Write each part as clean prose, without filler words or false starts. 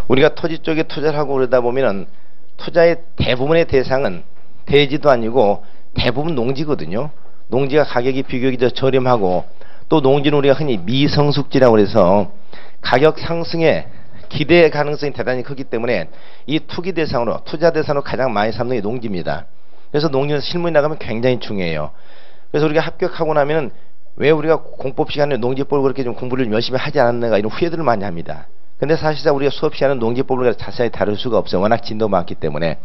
우리가 토지 쪽에 투자를 하고 그러다 보면은 투자의 대부분의 대상은 대지도 아니고 대부분 농지거든요. 농지가 가격이 비교적 더 저렴하고 또 농지는 우리가 흔히 미성숙지라고 해서 가격 상승에 기대 가능성이 대단히 크기 때문에 이 투기 대상으로 투자 대상으로 가장 많이 삼는 게 농지입니다. 그래서 농지는 실무에 나가면 굉장히 중요해요. 그래서 우리가 합격하고 나면은 왜 우리가 공법 시간에 농지법을 그렇게 좀 공부를 열심히 하지 않았는가 이런 후회들을 많이 합니다. 근데 사실상 우리가 수업 시간은 농지법을 자세히 다룰 수가 없어요. 워낙 진도가 많기 때문에.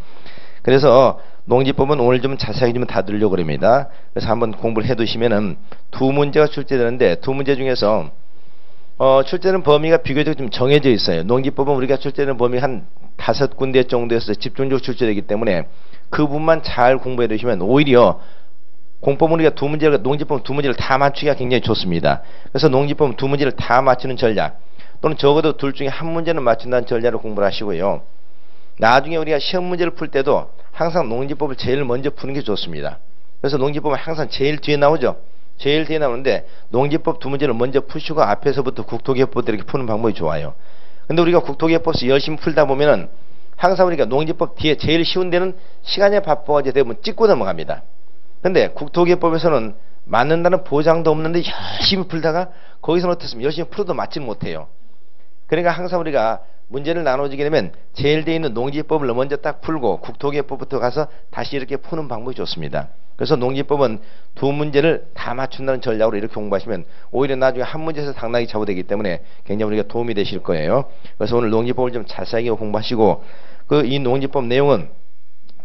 그래서 농지법은 오늘 좀 자세하게 좀 다루려고 그럽니다. 그래서 한번 공부를 해 두시면은 두 문제가 출제되는데 두 문제 중에서 출제는 범위가 비교적 좀 정해져 있어요. 농지법은 우리가 출제는 범위 한 5군데 정도에서 집중적으로 출제되기 때문에 그 부분만 잘 공부해 두시면 오히려 공법은 우리가 두 문제를 농지법은 두 문제를 다 맞추기가 굉장히 좋습니다. 그래서 농지법은 두 문제를 다 맞추는 전략 또는 적어도 둘 중에 한 문제는 맞춘다는 전략으로 공부를 하시고요. 나중에 우리가 시험 문제를 풀 때도 항상 농지법을 제일 먼저 푸는 게 좋습니다. 그래서 농지법은 항상 제일 뒤에 나오죠. 제일 뒤에 나오는데 농지법 두 문제를 먼저 푸시고 앞에서부터 국토개혁법 이렇게 푸는 방법이 좋아요. 근데 우리가 국토개혁법에서 열심히 풀다 보면은 항상 우리가 농지법 뒤에 제일 쉬운 데는 시간에 바빠가지고 대부분 찍고 넘어갑니다. 근데 국토개혁법에서는 맞는다는 보장도 없는데 열심히 풀다가 거기서는 어떻습니까? 열심히 풀어도 맞지 못해요. 그러니까 항상 우리가 문제를 나눠지게 되면 제일 돼 있는 농지법을 먼저 딱 풀고 국토개혁법부터 가서 다시 이렇게 푸는 방법이 좋습니다. 그래서 농지법은 두 문제를 다 맞춘다는 전략으로 이렇게 공부하시면 오히려 나중에 한 문제에서 당락이 잡아되기 때문에 굉장히 우리가 도움이 되실 거예요. 그래서 오늘 농지법을 좀 자세하게 공부하시고 이 농지법 내용은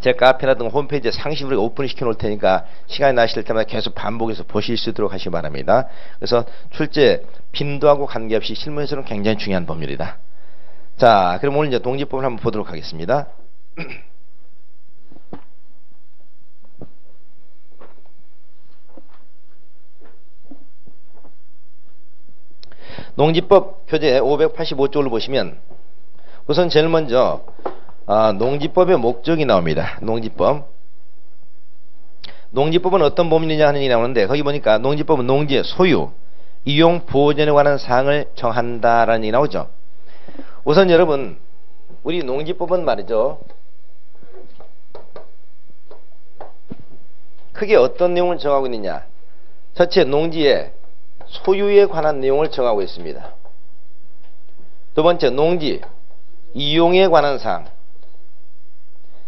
제 카페라든가 홈페이지에 상시로 오픈시켜 놓을 테니까 시간이 나실 때마다 계속 반복해서 보실 수 있도록 하시기 바랍니다. 그래서 출제 빈도하고 관계없이 실무에서는 굉장히 중요한 법률이다. 자, 그럼 오늘 이제 농지법을 한번 보도록 하겠습니다. 농지법 교재 585쪽을 보시면 우선 제일 먼저 농지법의 목적이 나옵니다. 농지법은 어떤 법률이냐 하는 일이 나오는데 거기 보니까 농지법은 농지의 소유, 이용, 보존에 관한 사항을 정한다라는 일이 나오죠. 우선 여러분 우리 농지법은 말이죠. 크게 어떤 내용을 정하고 있느냐. 첫째 농지의 소유에 관한 내용을 정하고 있습니다. 두 번째 농지 이용에 관한 사항.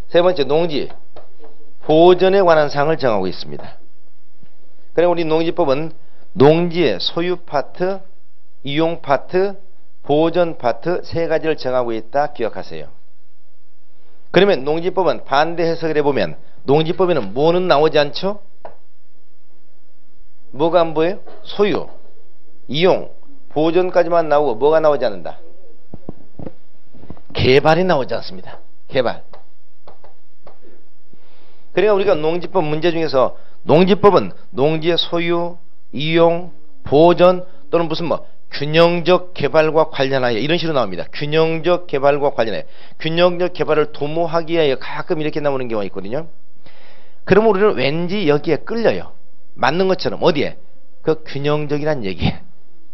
세 번째 농지 보존에 관한 사항을 정하고 있습니다. 그럼 우리 농지법은 농지의 소유 파트, 이용 파트, 보존 파트 세 가지를 정하고 있다 기억하세요. 그러면 농지법은 반대 해석을 해보면 농지법에는 뭐는 나오지 않죠? 뭐가 안 보여요? 소유, 이용, 보존까지만 나오고 뭐가 나오지 않는다? 개발이 나오지 않습니다. 개발. 그러니까 우리가 농지법 문제 중에서 농지법은 농지의 소유, 이용, 보존 또는 무슨 균형적 개발과 관련하여 이런 식으로 나옵니다. 균형적 개발과 관련하여 균형적 개발을 도모하기 위하여 가끔 이렇게 나오는 경우가 있거든요. 그러면 우리는 왠지 여기에 끌려요. 맞는 것처럼 어디에? 그 균형적이란 얘기예요.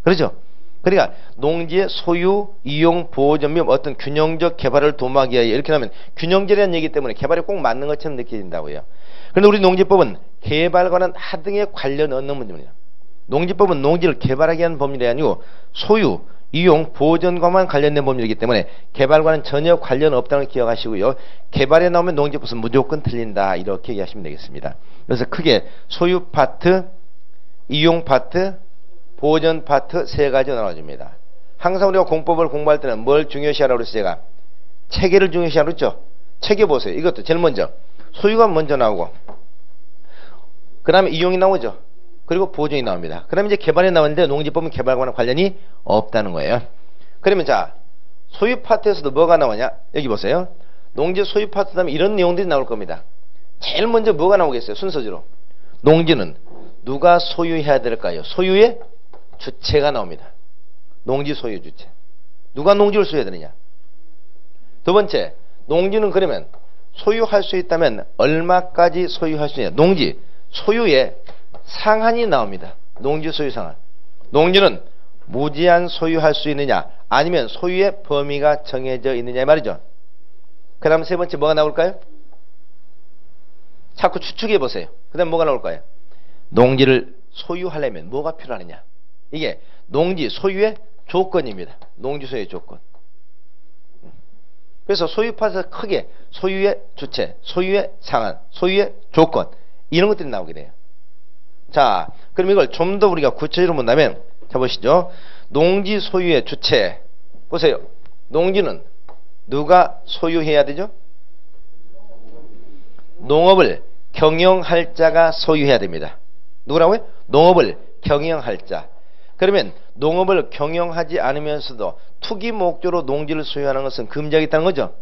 그렇죠? 그러니까 농지의 소유, 이용, 보존 및 어떤 균형적 개발을 도모하기 위하여 이렇게 나오면 균형적이라는 얘기 때문에 개발이 꼭 맞는 것처럼 느껴진다고요. 그런데 우리 농지법은 개발과는 하등의 관련 없는 문제입니다. 농지법은 농지를 개발하게 하는 법률이 아니고 소유, 이용, 보존과만 관련된 법률이기 때문에 개발과는 전혀 관련 없다는 걸 기억하시고요. 개발에 나오면 농지법은 무조건 틀린다 이렇게 얘기하시면 되겠습니다. 그래서 크게 소유 파트, 이용 파트, 보존 파트 세 가지로 나눠집니다. 항상 우리가 공법을 공부할 때는 뭘 중요시하라고 그랬어요? 제가 체계를 중요시하라고 그랬죠? 체계 보세요. 이것도 제일 먼저 소유가 먼저 나오고 그 다음에 이용이 나오죠. 그리고 보존이 나옵니다. 그러면 이제 개발이 나오는데 농지법은 개발과는 관련이 없다는 거예요. 그러면 자 소유 파트에서도 뭐가 나오냐? 여기 보세요. 농지 소유 파트 다음에 이런 내용들이 나올 겁니다. 제일 먼저 뭐가 나오겠어요? 순서대로 농지는 누가 소유해야 될까요? 소유의 주체가 나옵니다. 농지 소유 주체. 누가 농지를 소유해야 되느냐? 두 번째 농지는 그러면 소유할 수 있다면 얼마까지 소유할 수 있느냐? 농지 소유의 상한이 나옵니다. 농지 소유 상한. 농지는 무제한 소유할 수 있느냐? 아니면 소유의 범위가 정해져 있느냐 이 말이죠. 그 다음 세 번째 뭐가 나올까요? 자꾸 추측해 보세요. 그 다음 뭐가 나올까요? 농지를 소유하려면 뭐가 필요하느냐. 이게 농지 소유의 조건입니다. 농지 소유의 조건. 그래서 소유파에서 크게 소유의 주체, 소유의 상한, 소유의 조건 이런 것들이 나오게 돼요. 자, 그럼 이걸 좀 더 우리가 구체적으로 본다면 자 보시죠. 농지 소유의 주체. 보세요. 농지는 누가 소유해야 되죠? 농업을 경영할 자가 소유해야 됩니다. 누구라고요? 농업을 경영할 자. 그러면 농업을 경영하지 않으면서도 투기 목적으로 농지를 소유하는 것은 금지하고 있다는 거죠.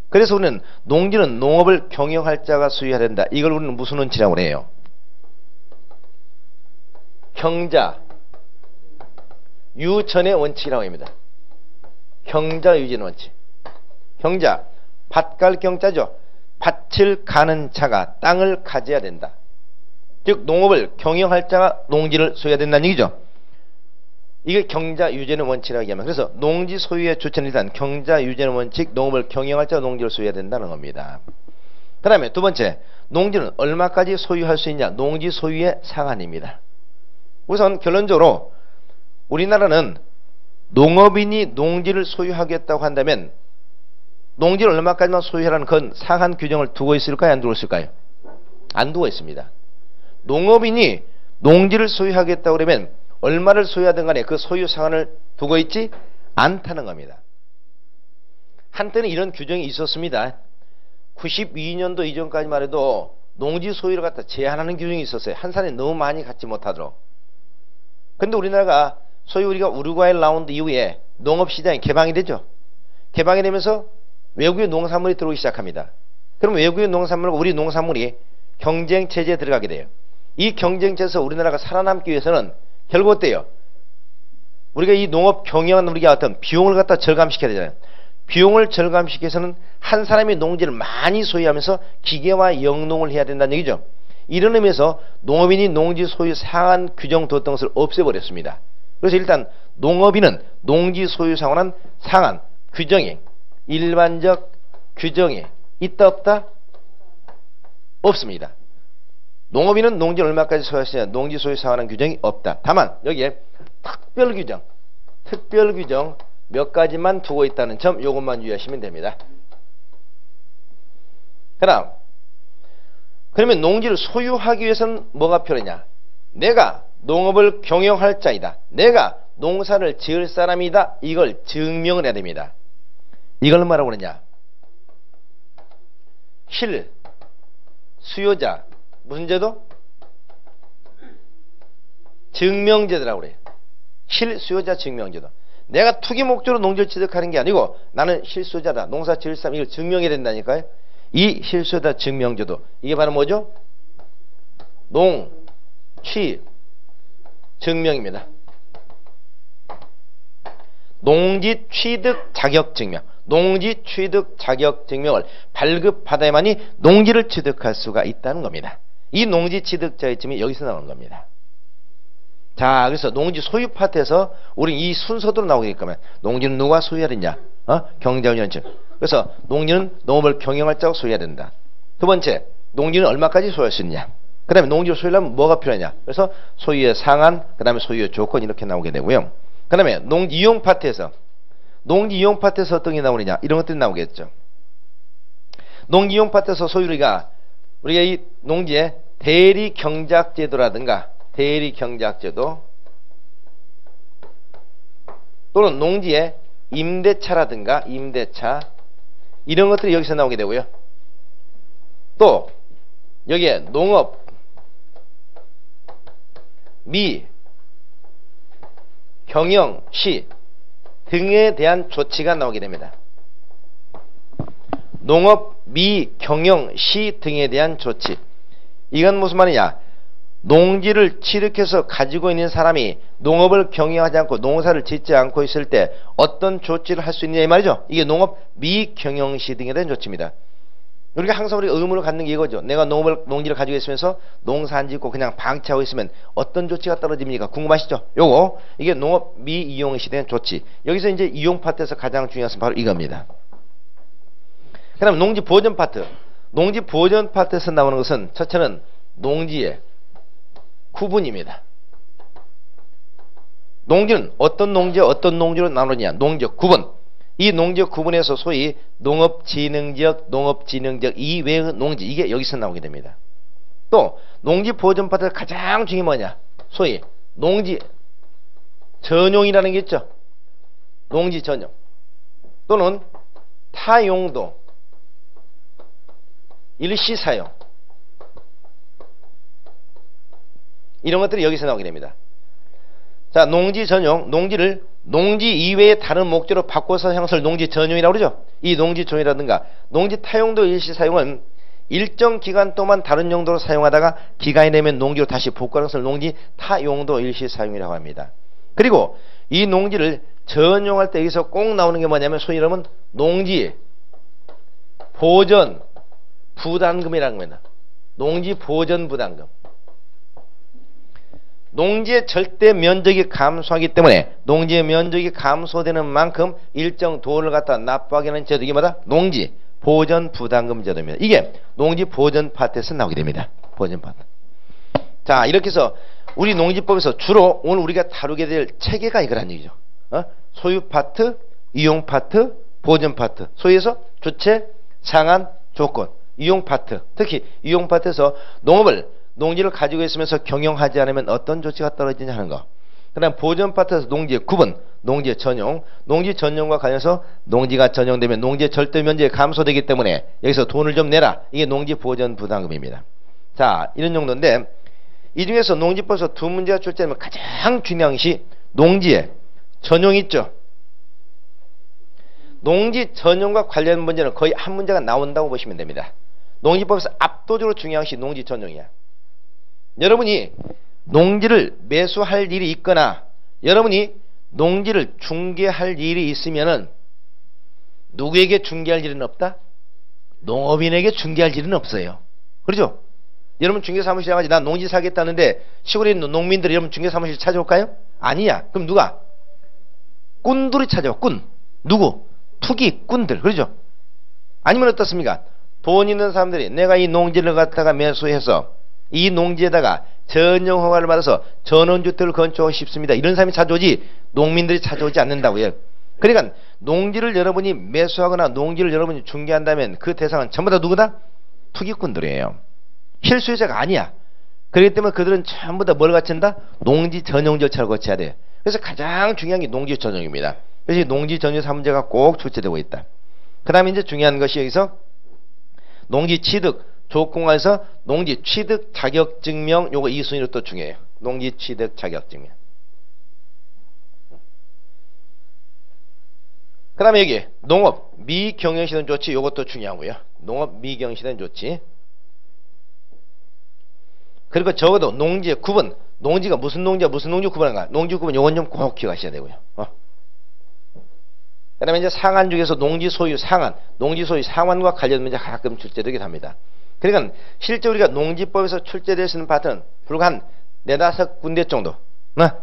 그래서 우리는 농지는 농업을 경영할 자가 소유해야 된다. 이걸 우리는 무슨 원칙이라고 해요? 경자 유전의 원칙이라고 합니다. 경자 유전 원칙. 경자 밭갈 경자죠. 밭을 가는 자가 땅을 가져야 된다. 즉 농업을 경영할 자가 농지를 소유해야 된다는 얘기죠. 이게 경자 유전의 원칙이라고 얘기합니다. 그래서 농지 소유의 주체는 일단 경자 유전의 원칙, 농업을 경영할 자가 농지를 소유해야 된다는 겁니다. 그 다음에 두 번째, 농지는 얼마까지 소유할 수 있냐? 농지 소유의 상한입니다. 우선 결론적으로 우리나라는 농업인이 농지를 소유하겠다고 한다면 농지를 얼마까지만 소유하라는 그건 상한 규정을 두고 있을까요? 안 두고 있을까요? 안 두고 있습니다. 농업인이 농지를 소유하겠다고 그러면 얼마를 소유하든 간에 그 소유 상한을 두고 있지 않다는 겁니다. 한때는 이런 규정이 있었습니다. 92년도 이전까지만 해도 농지 소유를 갖다 제한하는 규정이 있었어요. 한 산에 너무 많이 갖지 못하도록. 근데 우리나라가 소위 우리가 우루과이 라운드 이후에 농업시장이 개방이 되죠. 개방이 되면서 외국의 농산물이 들어오기 시작합니다. 그럼 외국의 농산물과 우리 농산물이 경쟁체제에 들어가게 돼요. 이 경쟁체에서 우리나라가 살아남기 위해서는 결국 어때요? 우리가 이 농업 경영하는 우리가 어떤 비용을 갖다 절감시켜야 되잖아요. 비용을 절감시키기 위해서는 한 사람이 농지를 많이 소유하면서 기계화 영농을 해야 된다는 얘기죠. 이런 의미에서 농업인이 농지 소유 상한 규정 뒀던 것을 없애버렸습니다. 그래서 일단 농업인은 농지 소유 상한은 상한 규정이 일반적 규정이 있다 없다? 없습니다. 농업인은 농지를 얼마까지 소유할 수 있냐? 농지 소유 상한한 규정이 없다. 다만 여기에 특별 규정 몇 가지만 두고 있다는 점 요것만 유의하시면 됩니다. 그러면 농지를 소유하기 위해서는 뭐가 필요하냐? 내가 농업을 경영할 자이다. 내가 농사를 지을 사람이다. 이걸 증명을 해야 됩니다. 이걸 뭐라고 그러냐? 실 수요자 무슨 제도? 증명제도라고 그래요. 실수요자 증명제도. 내가 투기 목적으로 농지를 취득하는 게 아니고 나는 실수요자다. 농사 지을 사람 이걸 증명해야 된다니까요. 이 실수요자 증명제도. 이게 바로 뭐죠? 농취 증명입니다. 농지 취득 자격 증명. 농지 취득 자격 증명을 발급받아야만이 농지를 취득할 수가 있다는 겁니다. 이 농지 취득 자격증이 여기서 나오는 겁니다. 자, 그래서 농지 소유 파트에서 우리 이 순서대로 나오게끔 농지는 누가 소유해야 되냐? 경자운영증. 그래서 농지는 농업을 경영할 자가 소유해야 된다. 두 번째, 농지는 얼마까지 소유할 수 있냐? 그 다음에 농지를 소유하려면 뭐가 필요하냐? 그래서 소유의 상한, 그 다음에 소유의 조건 이렇게 나오게 되고요. 그 다음에 농지 이용 파트에서 농지 이용 파트에서 어떤 게 나오느냐? 이런 것들이 나오겠죠. 농지 이용 파트에서 우리가 이 농지의 대리 경작 제도라든가 대리 경작 제도 또는 농지의 임대차라든가 임대차 이런 것들이 여기서 나오게 되고요. 또 여기에 농업 미 경영 시 등에 대한 조치가 나오게 됩니다. 농업 미 경영 시 등에 대한 조치. 이건 무슨 말이냐? 농지를 취득해서 가지고 있는 사람이 농업을 경영하지 않고 농사를 짓지 않고 있을 때 어떤 조치를 할 수 있느냐 이 말이죠. 이게 농업 미경영시 등에 대한 조치입니다. 우리가 항상 우리 의문을 갖는 게 이거죠. 내가 농지를 가지고 있으면서 농사 안 짓고 그냥 방치하고 있으면 어떤 조치가 떨어집니까? 궁금하시죠? 요거 이게 농업 미이용 시대의 조치. 여기서 이제 이용 파트에서 가장 중요한 것은 바로 이겁니다. 그다음 농지 보전 파트. 농지 보전 파트에서 나오는 것은 첫째는 농지의 구분입니다. 농지는 어떤 농지와 어떤 농지로 나누느냐. 농지의 구분. 이 농지의 구분에서 소위 농업진흥지역, 농업진흥지역 이외의 농지, 이게 여기서 나오게 됩니다. 또 농지 보전 파트가 가장 중요한 뭐냐, 소위 농지 전용이라는 게 있죠. 농지 전용 또는 타용도, 일시사용, 이런 것들이 여기서 나오게 됩니다. 자, 농지 전용, 농지를 농지 이외의 다른 목적으로 바꿔서 형성을 농지 전용이라고 그러죠. 이 농지 전용이라든가 농지 타용도 일시 사용은 일정 기간 동안 다른 용도로 사용하다가 기간이 되면 농지로 다시 복구하는 것을 농지 타용도 일시 사용이라고 합니다. 그리고 이 농지를 전용할 때 여기서 꼭 나오는 게 뭐냐면 소위 말하면 농지 보전 부담금이라는 겁니다. 농지 보전 부담금. 농지의 절대 면적이 감소하기 때문에 농지의 면적이 감소되는 만큼 일정 돈을 갖다 납부하게 하는 제도, 이게 뭐다? 농지 보전 부담금 제도입니다. 이게 농지 보전 파트에서 나오게 됩니다. 보전 파트. 자, 이렇게 해서 우리 농지법에서 주로 오늘 우리가 다루게 될 체계가 이거란 얘기죠. 소유 파트, 이용 파트, 보전 파트. 소유에서 주체, 상한, 조건, 이용 파트. 특히 이용 파트에서 농지를 가지고 있으면서 경영하지 않으면 어떤 조치가 떨어지냐 하는 거. 그 다음 보전 파트에서 농지의 구분, 농지의 전용, 농지 전용과 관련해서 농지가 전용되면 농지의 절대 면적이 감소되기 때문에 여기서 돈을 좀 내라. 이게 농지 보전 부담금입니다. 자, 이런 정도인데 이 중에서 농지법에서 두 문제가 출제되면 가장 중요한 것이 농지의 전용이 있죠. 농지 전용과 관련 문제는 거의 한 문제가 나온다고 보시면 됩니다. 농지법에서 압도적으로 중요한 것이 농지 전용이야. 여러분이 농지를 매수할 일이 있거나 여러분이 농지를 중개할 일이 있으면은 누구에게 중개할 일은 없다? 농업인에게 중개할 일은 없어요. 그렇죠? 여러분 중개사무실에 가지 나 농지 사겠다는데 시골에 있는 농민들이 여러분 중개사무실 찾아올까요? 아니야. 그럼 누가? 꾼들이 찾아와. 꾼. 누구? 투기꾼들. 그렇죠? 아니면 어떻습니까? 돈 있는 사람들이 내가 이 농지를 갖다가 매수해서 이 농지에다가 전용 허가를 받아서 전원주택을 건축하고 싶습니다. 이런 사람이 찾아오지 농민들이 찾아오지 않는다고요. 그러니까 농지를 여러분이 매수하거나 농지를 여러분이 중개한다면 그 대상은 전부 다 누구다? 투기꾼들이에요. 실수요자가 아니야. 그렇기 때문에 그들은 전부 다 뭘 갖춘다? 농지 전용 절차를 거쳐야 돼요. 그래서 가장 중요한 게 농지 전용입니다. 그래서 농지 전용 3문제가 꼭 출제되고 있다. 그 다음에 이제 중요한 것이 여기서 농지 취득 조건에서 농지 취득 자격증명, 요거 2순위로 또 중요해요. 농지 취득 자격증명. 그 다음에 여기 농업 미경영시된 조치, 요것도 중요하고요. 농업 미경영시된 조치. 그리고 적어도 농지의 구분, 농지가 무슨 농지와 무슨 농지 구분한가, 농지 구분 요건 좀 꼭 기억하셔야 되고요. 그 다음에 이제 상한 중에서 농지 소유 상한, 농지 소유 상환과 관련 문제 가끔 출제되기도 합니다. 그러니까 실제 우리가 농지법에서 출제될 수 있는 파트는 불과 한 4-5군데 정도,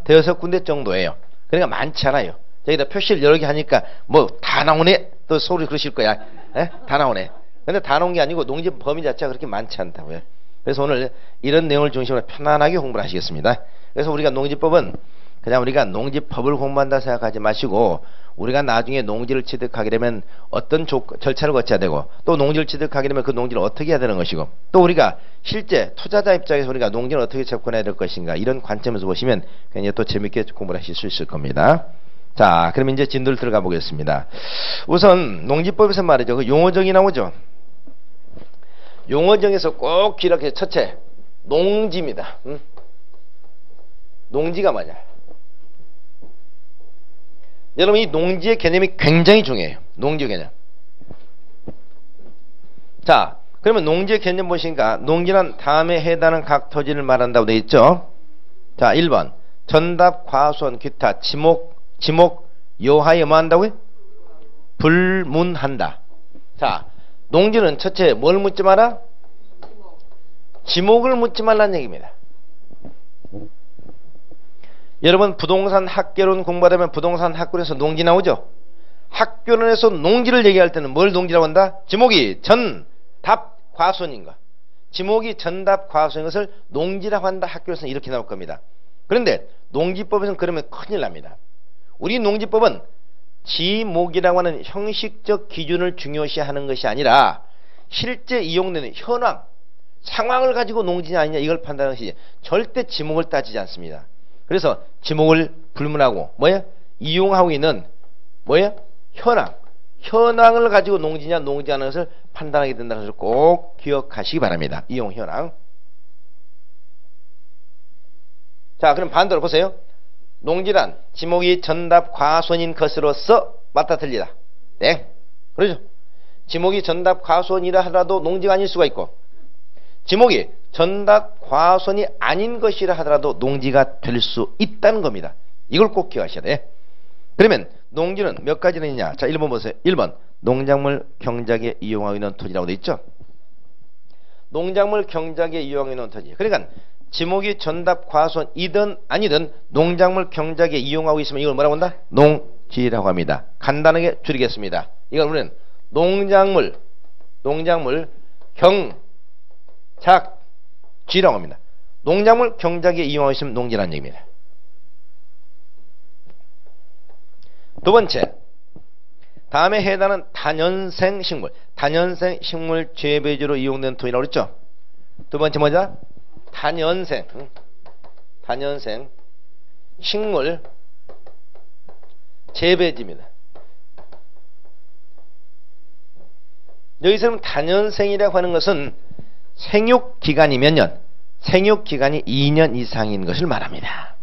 대여섯 군데 정도예요. 그러니까 많지 않아요. 여기다 표시를 여러 개 하니까 뭐 다 나오네 또 소리 그러실 거야. 다 나오네. 근데 다 나온 게 아니고 농지 범위 자체가 그렇게 많지 않다고요. 그래서 오늘 이런 내용을 중심으로 편안하게 공부를 하시겠습니다. 그래서 우리가 농지법은 그냥 우리가 농지법을 공부한다 생각하지 마시고 우리가 나중에 농지를 취득하게 되면 어떤 절차를 거쳐야 되고 또 농지를 취득하게 되면 그 농지를 어떻게 해야 되는 것이고 또 우리가 실제 투자자 입장에서 우리가 농지를 어떻게 접근해야 될 것인가 이런 관점에서 보시면 굉장히 또 재밌게 공부를 하실 수 있을 겁니다. 자, 그럼 이제 진도를 들어가 보겠습니다. 우선 농지법에서 말이죠. 그 용어정이 나오죠. 용어정에서 꼭 기록해 첫째 농지입니다. 농지가 뭐냐? 여러분 이 농지의 개념이 굉장히 중요해요. 농지 개념. 자, 그러면 농지의 개념 보시니까 농지란 다음에 해당하는 각 토지를 말한다고 되어 있죠. 자, 1번 전답, 과수원, 기타, 지목, 요하에 뭐 한다고요? 불문한다. 자, 농지는 첫째 뭘 묻지 마라? 지목을 묻지 말라는 얘기입니다. 여러분 부동산 학개론 공부하면 부동산 학교에서 농지 나오죠? 학교론에서 농지를 얘기할 때는 뭘 농지라고 한다? 지목이 전, 답, 과수원인가? 지목이 전답, 과수인 것을 농지라고 한다. 학교에서는 이렇게 나올 겁니다. 그런데 농지법에서는 그러면 큰일 납니다. 우리 농지법은 지목이라고 하는 형식적 기준을 중요시하는 것이 아니라 실제 이용되는 현황, 상황을 가지고 농지냐 아니냐 이걸 판단하는 것이지 절대 지목을 따지지 않습니다. 그래서 지목을 불문하고 뭐야? 이용하고 있는 뭐야? 현황을 가지고 농지냐 농지 않은 것을 판단하게 된다는 것을 꼭 기억하시기 바랍니다. 이용 현황. 자, 그럼 반대로 보세요. 농지란 지목이 전답 과수원인 것으로서 맞다 틀리다. 네, 그러죠. 지목이 전답 과수원이라 하더라도 농지가 아닐 수가 있고 지목이 전답 과수원이 아닌 것이라 하더라도 농지가 될 수 있다는 겁니다. 이걸 꼭 기억하셔야 돼. 그러면 농지는 몇 가지나 있냐? 자, 1번 보세요. 1번 농작물 경작에 이용하고 있는 토지라고 돼 있죠. 농작물 경작에 이용하고 있는 토지. 그러니까 지목이 전답 과수원이든 아니든 농작물 경작에 이용하고 있으면 이걸 뭐라고 한다? 농지라고 합니다. 간단하게 줄이겠습니다. 이걸 우리는 농작물 경작지라고 합니다. 농작물 경작에 이용하고 있으면 농지라는 얘기입니다. 두 번째, 다음에 해당하는 다년생 식물, 다년생 식물 재배지로 이용된 토지라고 그랬죠. 두 번째 뭐죠? 다년생 식물 재배지입니다. 여기서는 다년생이라고 하는 것은 생육기간이 몇 년? 생육기간이 2년 이상인 것을 말합니다.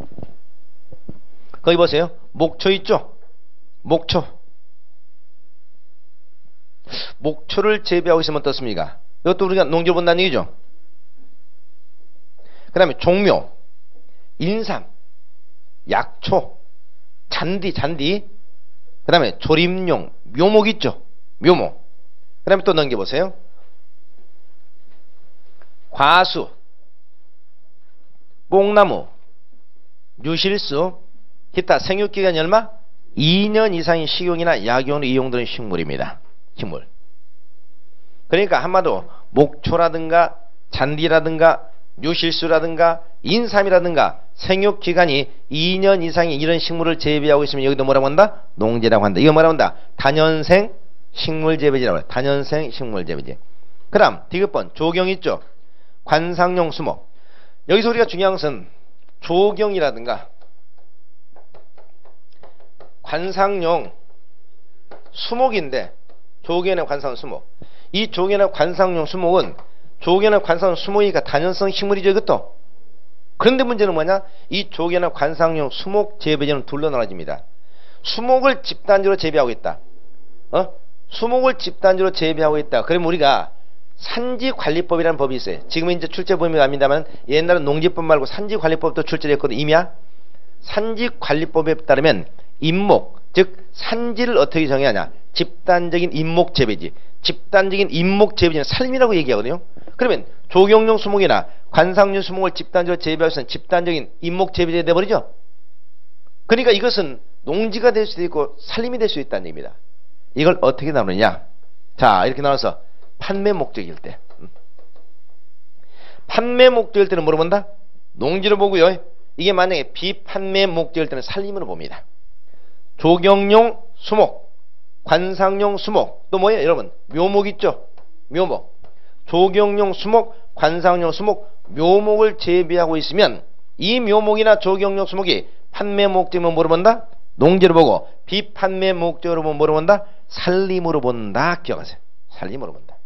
거기 보세요. 목초 있죠? 목초를 재배하고 있으면 어떻습니까? 이것도 우리가 농지를 본다는 얘기죠. 그 다음에 종묘, 인삼, 약초, 잔디, 그 다음에 조림용, 묘목 있죠? 묘목. 그 다음에 또 넘겨보세요. 과수, 뽕나무, 유실수, 기타 생육기간이 얼마? 2년 이상의 식용이나 약용으로 이용되는 식물입니다. 식물. 그러니까 한마디로 목초라든가 잔디라든가 유실수라든가 인삼이라든가 생육기간이 2년 이상의 이런 식물을 재배하고 있으면 여기도 뭐라고 한다? 농지라고 한다. 이거 뭐라고 한다? 다년생 식물재배지라고 해요. 다년생 식물재배지. 그 다음 디귿번 조경 있죠? 관상용 수목. 여기서 우리가 중요한 것은 조경이라든가 관상용 수목인데 조경의 관상용 수목. 이 조경의 관상용 수목은 조경의 관상용 수목이니까 다년성 식물이죠 이것도. 그런데 문제는 뭐냐? 이 조경의 관상용 수목 재배지는 둘로 나눠집니다. 수목을 집단지로 재배하고 있다. 수목을 집단지로 재배하고 있다. 그러면 우리가 산지관리법이라는 법이 있어요. 지금은 이제 출제법이 아닙니다만 옛날은 농지법 말고 산지관리법도 출제됐거든. 이미야. 산지관리법에 따르면 임목, 즉 산지를 어떻게 정의하냐? 집단적인 임목재배지. 집단적인 임목재배지는 살림이라고 얘기하거든요. 그러면 조경용 수목이나 관상용 수목을 집단적으로 재배할 수 있는 집단적인 임목재배지가 되어버리죠. 그러니까 이것은 농지가 될 수도 있고 살림이 될 수 있다는 얘기입니다. 이걸 어떻게 나누느냐? 자, 이렇게 나눠서 판매 목적일 때. 판매 목적일 때는 뭐로 본다? 농지로 보고요. 이게 만약에 비판매 목적일 때는 살림으로 봅니다. 조경용 수목, 관상용 수목, 또 뭐예요? 여러분, 묘목 있죠? 묘목. 조경용 수목, 관상용 수목, 묘목을 재배하고 있으면 이 묘목이나 조경용 수목이 판매 목적이면 뭐로 본다? 농지로 보고 비판매 목적으로 보면 뭐로 본다? 살림으로 본다. 기억하세요. 살림으로 본다.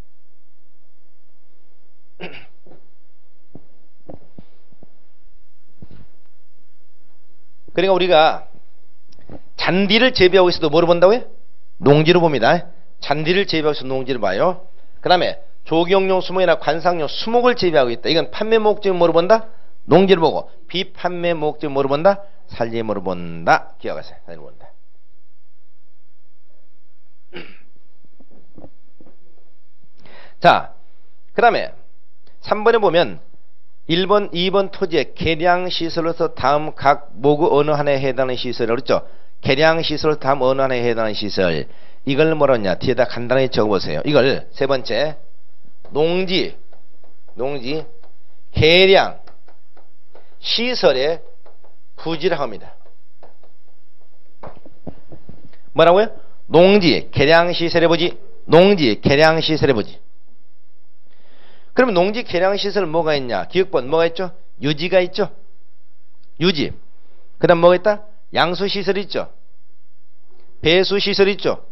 그러니까 우리가 잔디를 재배하고 있어도 뭐로 본다고요? 농지로 봅니다. 잔디를 재배하고 있어도 농지로 봐요. 그 다음에 조경용 수목이나 관상용 수목을 재배하고 있다. 이건 판매 목적은 뭐로 본다? 농지로 보고 비판매 목적은 뭐로 본다? 살림으로 본다. 기억하세요. 살림으로 본다. 자, 그 다음에 3번에 보면 1번, 2번 토지의 개량시설로서 다음 각 모구 어느 하나에 해당하는 시설이라고 그랬죠. 개량시설로서 다음 어느 하나에 해당하는 시설. 이걸 뭐라 하냐. 뒤에다 간단하게 적어보세요. 이걸 세 번째 농지 개량 시설의 부지라고 합니다. 뭐라고요? 농지 개량시설의 부지. 농지 개량시설의 부지. 그러면 농지 개량시설 뭐가 있냐? 기억본 뭐가 있죠? 유지가 있죠? 유지. 그 다음 뭐가 있다? 양수시설 있죠? 배수시설 있죠?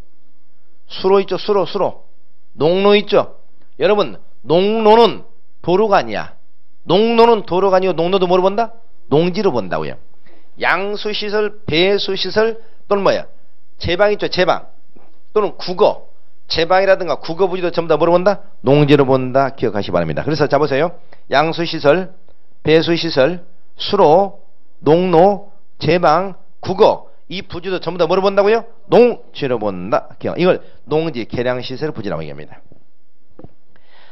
수로 있죠? 수로. 농로 있죠? 여러분 농로는 도로가 아니야. 농로는 도로가 아니고 농로도 뭐로 본다? 농지로 본다고요. 양수시설, 배수시설 또는 뭐야? 제방 있죠? 제방 또는 국어. 제방이라든가 국어부지도 전부 다 뭐로 본다? 농지로 본다. 기억하시기 바랍니다. 그래서 자 보세요. 양수시설, 배수시설, 수로, 농로, 제방, 국어 이 부지도 전부 다 뭐로 본다고요? 농지로 본다. 이걸 농지 개량시설 부지라고 얘기합니다.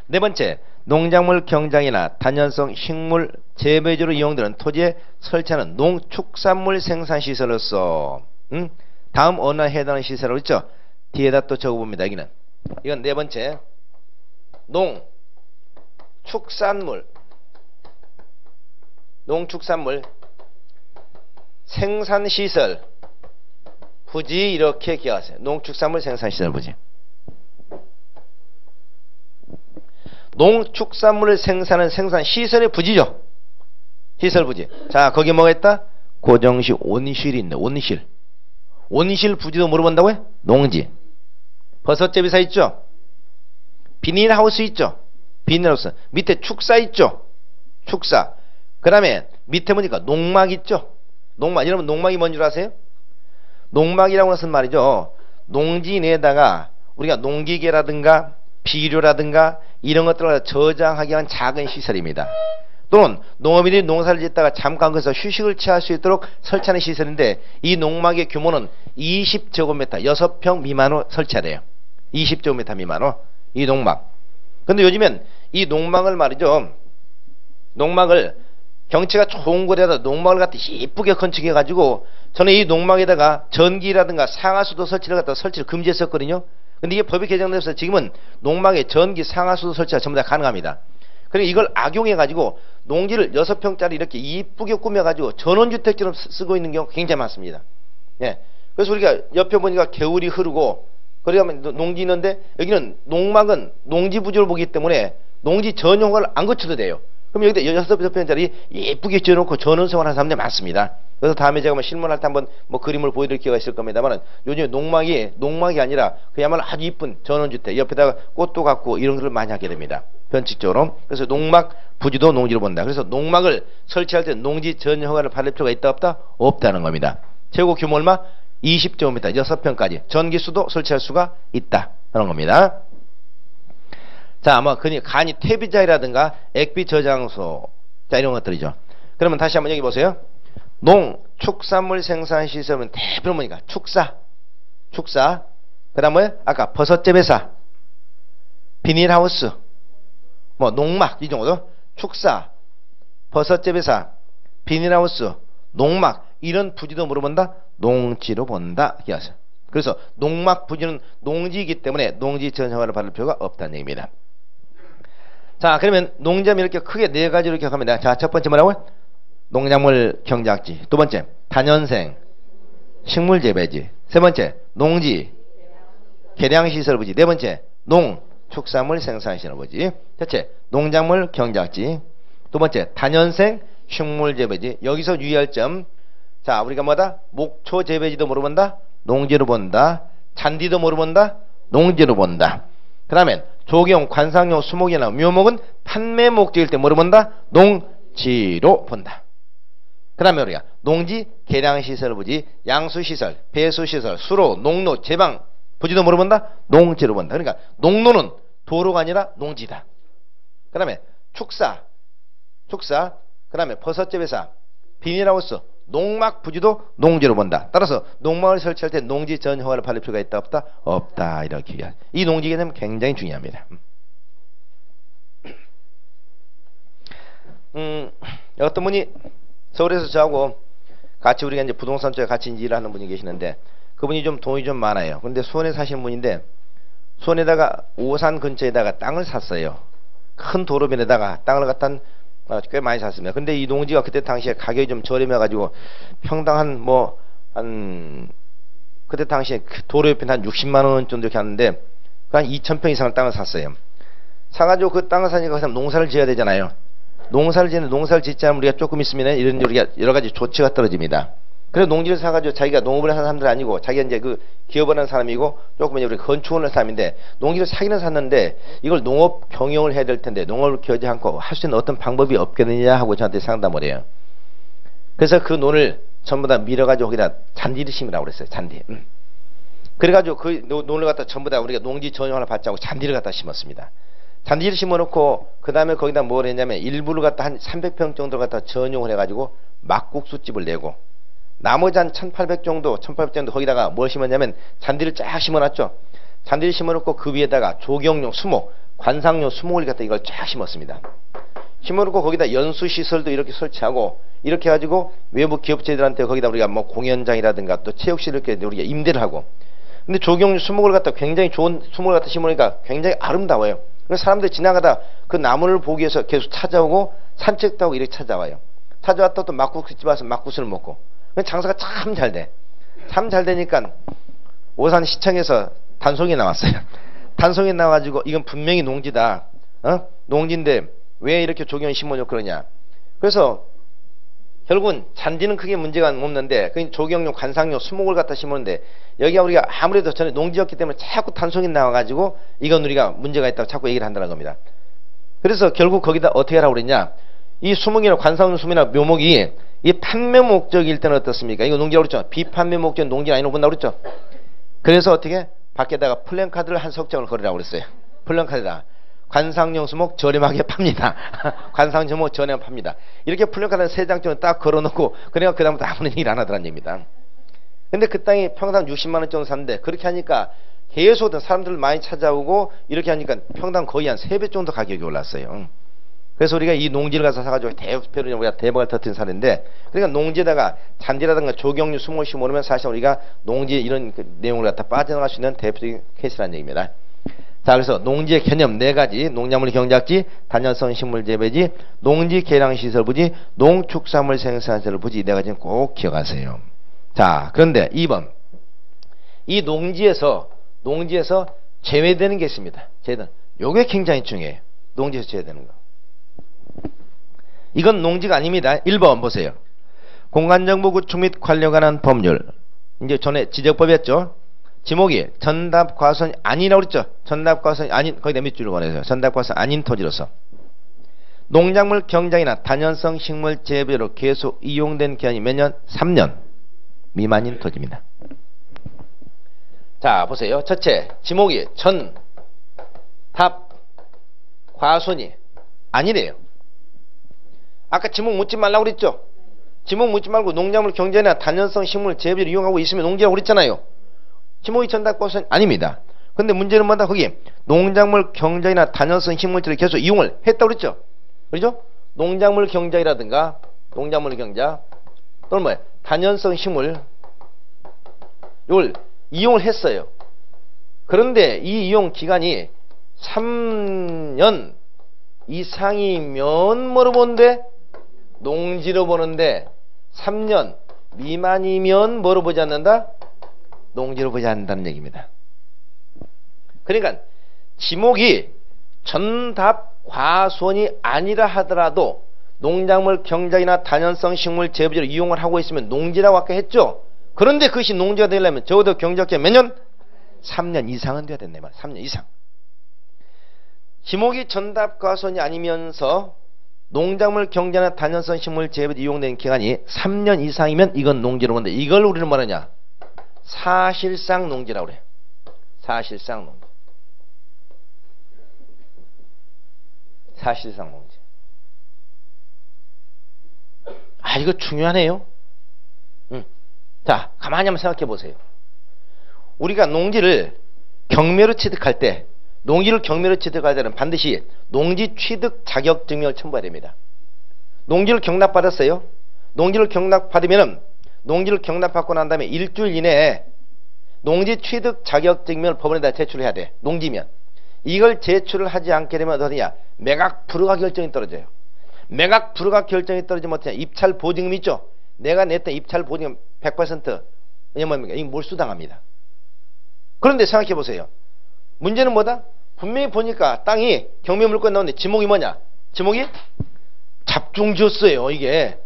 네 번째, 농작물 경장이나 단연성 식물 재배지로 이용되는 토지에 설치하는 농축산물 생산시설로서 다음 어느 하나에 해당하는 시설이라고 했죠? 뒤에다 또 적어봅니다. 여기는 이건 네 번째 농축산물 생산시설 부지 이렇게 기억하세요. 농축산물 생산시설 부지. 농축산물을 생산하는 생산시설의 부지죠. 시설 부지. 자 거기 뭐가 있다? 고정시 온실이 있네. 온실 부지도 물어본다고요? 농지. 버섯재배사 있죠? 비닐하우스 있죠? 비닐하우스. 밑에 축사 있죠? 축사. 그 다음에 밑에 보니까 농막 있죠? 농막. 여러분 농막이 뭔 줄 아세요? 농막이라고 하는 말이죠. 농지 내에다가 우리가 농기계라든가 비료라든가 이런 것들을 저장하기 위한 작은 시설입니다. 또는 농업인들이 농사를 짓다가 잠깐 거기서 휴식을 취할 수 있도록 설치하는 시설인데 이 농막의 규모는 20제곱미터 6평 미만으로 설치해야 돼요. 20제곱미터 미만으로 이 농막. 근데 요즘엔 이 농막을 말이죠. 농막을 경치가 좋은 곳에다 농막을 갖다 이쁘게 건축해 가지고 저는 이 농막에다가 전기라든가 상하수도 설치를 금지했었거든요. 근데 이게 법이 개정돼서 지금은 농막에 전기 상하수도 설치가 전부 다 가능합니다. 그리고 이걸 악용해 가지고 농지를 6평짜리 이렇게 이쁘게 꾸며 가지고 전원주택처럼 쓰고 있는 경우가 굉장히 많습니다. 예. 그래서 우리가 옆에 보니까 개울이 흐르고 그러면 농지 있는데 여기는 농막은 농지 부지를 보기 때문에 농지 전용을 안 거쳐도 돼요. 그럼 여기다 6평짜리 예쁘게 지어놓고 전원생활하는 사람들이 많습니다. 그래서 다음에 제가 실문할 때 한번 그림을 보여드릴 기회가 있을 겁니다만 요즘에 농막이 아니라 그야말로 아주 이쁜 전원주택 옆에다가 꽃도 갖고 이런 걸 많이 하게 됩니다. 변칙적으로. 그래서 농막 부지도 농지로 본다. 그래서 농막을 설치할 때 농지 전용 허가를 받을 필요가 있다 없다? 없다는 겁니다. 최고 규모 얼마? 20제곱미터 6평까지 전기수도 설치할 수가 있다 하는 겁니다. 자, 간이 퇴비자이라든가 액비 저장소 자 이런 것들이죠. 그러면 다시 한번 여기 보세요. 농축산물 생산시설은 대부분 뭐니까 축사. 그 다음 뭐예요? 아까 버섯재배사, 비닐하우스, 농막 이 정도. 축사, 버섯재배사, 비닐하우스, 농막 이런 부지도 물어본다. 농지로 본다. 그래서 농막 부지는 농지이기 때문에 농지 전용허가를 받을 필요가 없다는 얘기입니다. 자, 그러면 농지하면 이렇게 크게 네 가지로 기억합니다. 자, 첫 번째 뭐라고요? 농작물 경작지. 두 번째 단연생 식물재배지. 세 번째 농지 개량시설 부지. 네 번째 농축산물 생산시설 부지. 셋째 농작물 경작지. 두 번째 단연생 식물재배지. 여기서 유의할 점. 자, 우리가 뭐다? 목초재배지도 물어본다. 농지로 본다. 잔디도 물어본다. 농지로 본다. 그 다음에 조경, 관상용, 수목이나 묘목은 판매 목적일 때 물어본다. 농지로 본다. 그 다음에 우리가 농지, 개량시설 부지, 양수시설, 배수시설, 수로, 농로, 제방 부지도 물어본다. 농지로 본다. 그러니까 농로는 도로가 아니라 농지다. 그 다음에 축사, 그 다음에 버섯재배사, 비닐하우스, 농막 부지도 농지로 본다. 따라서 농막을 설치할 때 농지 전용허가를 받을 필요가 있다 없다? 없다. 이렇게 이 농지 개념은 굉장히 중요합니다. 어떤 분이 서울에서 저하고 같이 우리가 이제 부동산 쪽에 같이 일을 하는 분이 계시는데 그분이 좀 돈이 좀 많아요. 근데 수원에 사시는 분인데 수원에다가 오산 근처에다가 땅을 샀어요. 큰 도로변에다가 땅을 갖다 꽤 많이 샀습니다. 근데 이 농지가 그때 당시에 가격이 좀 저렴해 가지고 평당 한 그때 당시에 도로 옆에 한 60만 원 정도 이렇게 하는데 한 2,000평 이상의 땅을 샀어요. 사가지고 그 땅을 사니까 그다음 농사를 지어야 되잖아요. 농사를 짓지 않으면 우리가 조금 있으면 이런 우리가 여러 가지 조치가 떨어집니다. 그래서 농지를 사가지고 자기가 농업을 하는 사람들 아니고 자기가 이제 그 기업을 하는 사람이고 조금 이제 우리 건축을 하는 사람인데 농지를 사기는 샀는데 이걸 농업 경영을 해야 될 텐데 농업을 기하지 않고 할 수 있는 어떤 방법이 없겠느냐 하고 저한테 상담을 해요. 그래서 그 논을 전부 다 밀어가지고 거기다 잔디를 심으라고 그랬어요. 잔디. 그래가지고 그 논을 갖다 전부 다 우리가 농지 전용을 받지 않고 잔디를 갖다 심었습니다. 잔디를 심어놓고 그 다음에 거기다 뭘 했냐면 일부를 갖다 한 300평 정도 갖다 전용을 해가지고 막국수집을 내고 나머지 한 1800 정도 거기다가 뭘 심었냐면 잔디를 쫙 심어놨죠. 잔디를 심어놓고 그 위에다가 조경용 수목, 관상용 수목을 갖다 이걸 쫙 심었습니다. 심어놓고 거기다 연수시설도 이렇게 설치하고 이렇게 해가지고 외부 기업체들한테 거기다 우리가 뭐 공연장이라든가 또 체육실 이렇게 우리가 임대를 하고 근데 조경용 수목을 갖다 굉장히 좋은 수목을 갖다 심으니까 굉장히 아름다워요. 그래서 사람들이 지나가다 그 나무를 보기 위해서 계속 찾아오고 산책도 하고 이렇게 찾아와요. 찾아왔다 또 막국수집 와서 막국수를 먹고 장사가 참 잘 돼. 참 잘 되니까 오산 시청에서 단속이 나왔어요. 단속이 나와가지고 이건 분명히 농지다. 농지인데 왜 이렇게 조경을 심어줘 그러냐. 그래서 결국은 잔디는 크게 문제가 없는데 그 조경용, 관상용, 수목을 갖다 심었는데 여기가 우리가 아무래도 전에 농지였기 때문에 자꾸 단속이 나와가지고 이건 우리가 문제가 있다고 자꾸 얘기를 한다는 겁니다. 그래서 결국 거기다 어떻게 하라고 그랬냐. 이 수목이나 관상용, 수목이나 묘목이 이 판매 목적일 때는 어떻습니까? 이거 농지라고 그랬죠. 비판매 목적 농지는 아니라고 본다고 그랬죠. 그래서 어떻게 밖에다가 플랜카드를 한 석장을 걸으라고 그랬어요. 플랜카드다. 관상용 수목 저렴하게 팝니다. 관상용 수목 저렴하게 팝니다. 이렇게 플랜카드 3장쯤을 딱 걸어놓고 그러니까 그 다음부터 아무런 얘기를 안 하더란 얘기입니다. 근데 그 땅이 평당 60만 원 정도 샀는데 그렇게 하니까 계속 사람들 많이 찾아오고 이렇게 하니까 평당 거의 한 3배 정도 가격이 올랐어요. 그래서 우리가 이 농지를 가서 사가지고 대표로 우리가 대박을 터뜨린 사례인데 그러니까 농지에다가 잔디라든가 조경류 수목을 심어놓으면 사실 우리가 농지 이런 그 내용을 갖다 빠져나갈 수 있는 대표적인 케이스라는 얘기입니다. 자, 그래서 농지의 개념 4가지, 농작물 경작지, 단연성 식물 재배지, 농지 개량 시설 부지, 농축산물 생산시설 부지 4가지는 꼭 기억하세요. 자, 그런데 2번. 이 농지에서 제외되는 게 있습니다. 제외되는. 요게 굉장히 중요해요. 농지에서 제외되는 거. 이건 농지가 아닙니다. 1번 보세요. 공간정보 구축 및 관련 관한 법률. 이제 전에 지적법이었죠. 지목이 전답과선이 아니라고 그랬죠. 전답과선이 아닌, 거의 몇 줄을 권해서요. 전답과선 아닌 토지로서 농작물 경작이나 단연성 식물 재배로 계속 이용된 기간이 몇 년? 3년 미만인 토지입니다. 자, 보세요. 첫째, 지목이 전답과선이 아니래요. 아까 지목 묻지 말라고 그랬죠. 지목 묻지 말고 농작물 경작이나 단연성 식물 재배를 이용하고 있으면 농지라고 그랬잖아요. 지목이 전답과선이 아닙니다. 근데 문제는 뭐다? 거기 농작물 경작이나 단연성 식물들을 계속 이용을 했다고 그랬죠. 그렇죠? 농작물 경작이라든가 농작물 경작 또는 뭐예요? 단연성 식물 이걸 이용을 했어요. 그런데 이 이용 기간이 3년 이상이면 뭐로 보는데? 농지로 보는데 3년 미만이면 뭐로 보지 않는다? 농지로 보지 않는다는 얘기입니다. 그러니까 지목이 전답과선이 아니라 하더라도 농작물 경작이나 단연성 식물 재배지를 이용을 하고 있으면 농지라고 아까 했죠. 그런데 그것이 농지가 되려면 적어도 경작기간 몇 년? 3년 이상은 돼야 된다 말이야. 3년 이상. 지목이 전답과선이 아니면서 농작물 경작이나 단연성 식물 재배에 이용된 기간이 3년 이상이면 이건 농지로 본다. 이걸 우리는 뭐하냐? 사실상 농지라고 그래. 사실상 농지. 사실상 농지. 아, 이거 중요하네요. 자, 가만히 한번 생각해 보세요. 우리가 농지를 경매로 취득할 때, 농지를 경매로 취득할 때는 반드시 농지 취득 자격 증명을 첨부해야 됩니다. 농지를 경납받았어요. 농지를 경납받으면은 농지를 경납받고 난 다음에 일주일 이내에 농지 취득 자격 증명을 법원에다 제출해야 돼. 농지면. 이걸 제출을 하지 않게 되면 어떠냐? 매각 불허가 결정이 떨어져요. 매각 불허가 결정이 떨어지면 어떠냐? 입찰 보증금 있죠? 내가 냈던 입찰 보증금 100% 왜냐면 이거 몰수당합니다. 그런데 생각해 보세요. 문제는 뭐다? 분명히 보니까 땅이 경매물건 나오는데 지목이 뭐냐? 지목이 잡종지었어요. 이게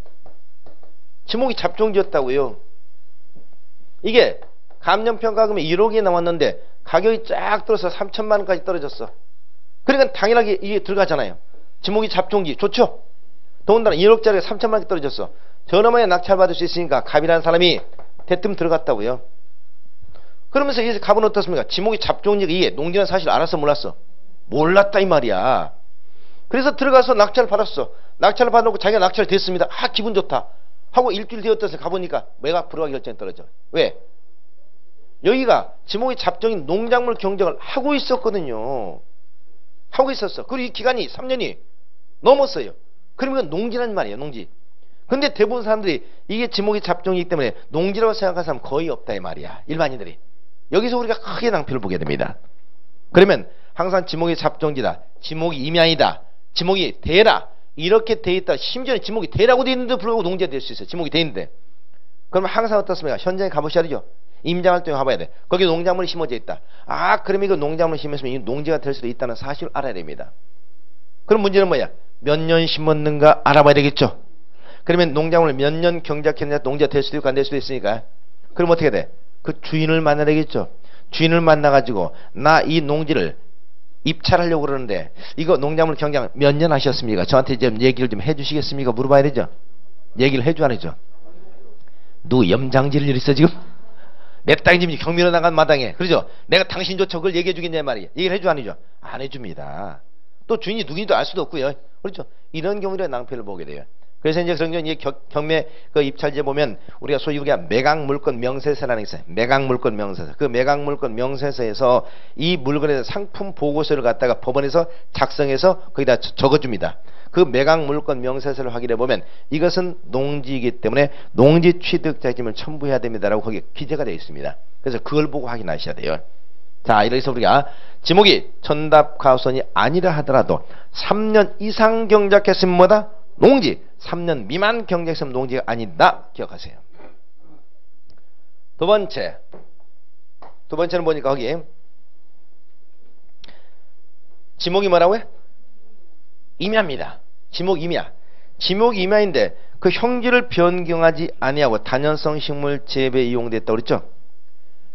지목이 잡종지었다고요. 이게 감정평가금이 1억이 나왔는데 가격이 쫙 떨어져서 3천만 원까지 떨어졌어. 그러니까 당연하게 이게 들어가잖아요. 지목이 잡종지 좋죠? 더군다나 1억짜리가 3천만 원까지 떨어졌어. 저렴하게 낙찰받을 수 있으니까 갑이라는 사람이 대뜸 들어갔다고요. 그러면서 이 갑은 어떻습니까? 지목이 잡종지가 이게 농지는 사실 알았어 몰랐어? 몰랐다 이 말이야. 그래서 들어가서 낙찰을 받았어. 낙찰을 받아놓고 자기가 낙찰 됐습니다. 아 기분 좋다 하고 일주일 되었다서 가보니까 매각 불허가 결정이 떨어져. 왜? 여기가 지목이 잡종인 농작물 경쟁을 하고 있었거든요. 하고 있었어. 그리고 이 기간이 3년이 넘었어요. 그러면 농지란 말이에요. 농지. 근데 대부분 사람들이 이게 지목이 잡종이기 때문에 농지라고 생각하는 사람 거의 없다 이 말이야. 일반인들이. 여기서 우리가 크게 낭패를 보게 됩니다. 그러면 항상 지목이 잡종지다, 지목이 임야이다, 지목이 대라 이렇게 돼 있다. 심지어 지목이 대라고 돼 있는데도 불구하고 농지가 될 수 있어요. 지목이 돼 있는데. 그러면 항상 어떻습니까? 현장에 가보셔야 되죠. 임장활동에 가봐야 돼. 거기 농작물이 심어져 있다. 아 그럼 이거 농작물 심었으면 이 농지가 될 수도 있다는 사실을 알아야 됩니다. 그럼 문제는 뭐야? 몇 년 심었는가 알아봐야 되겠죠. 그러면 농작물을 몇 년 경작했느냐 농지가 될 수도 있고 안 될 수도 있으니까. 그럼 어떻게 돼? 그 주인을 만나야 되겠죠. 주인을 만나가지고 나 이 농지를 입찰하려고 그러는데 이거 농작물 경작 몇 년 하셨습니까? 저한테 좀 얘기를 좀 해주시겠습니까? 물어봐야 되죠. 얘기를 해줘 안 해줘? 누구 염장지를 일 있어 지금? 내 땅이 지금 경매로 나간 마당에 그러죠? 내가 당신조차 그걸 얘기해 주겠냐 말이에요. 얘기를 해줘 안 해줘? 안 해줍니다. 또 주인이 누군지도 알 수도 없고요. 그렇죠? 이런 경우에 낭패를 보게 돼요. 그래서 이제 그런 경우 경매 그 입찰제 보면 우리가 소위 우리가 매각물건 명세서라는 게 있어요. 매각물건 명세서. 그 매각물건 명세서에서 이 물건에 대한 상품 보고서를 갖다가 법원에서 작성해서 거기다 적어줍니다. 그 매각물건 명세서를 확인해 보면 이것은 농지이기 때문에 농지 취득 자격증을 첨부해야 됩니다라고 거기에 기재가 되어 있습니다. 그래서 그걸 보고 확인하셔야 돼요. 자, 이래서 우리가 지목이 천답가선이 아니라 하더라도 3년 이상 경작했으면 뭐다? 농지. 3년 미만 경작했으면 농지가 아니다. 기억하세요. 두 번째는 보니까 거기 지목이 뭐라고요? 임야입니다. 지목 임야. 지목 임야인데 그 형질을 변경하지 아니하고 단연성 식물 재배에 이용됐다고 그랬죠?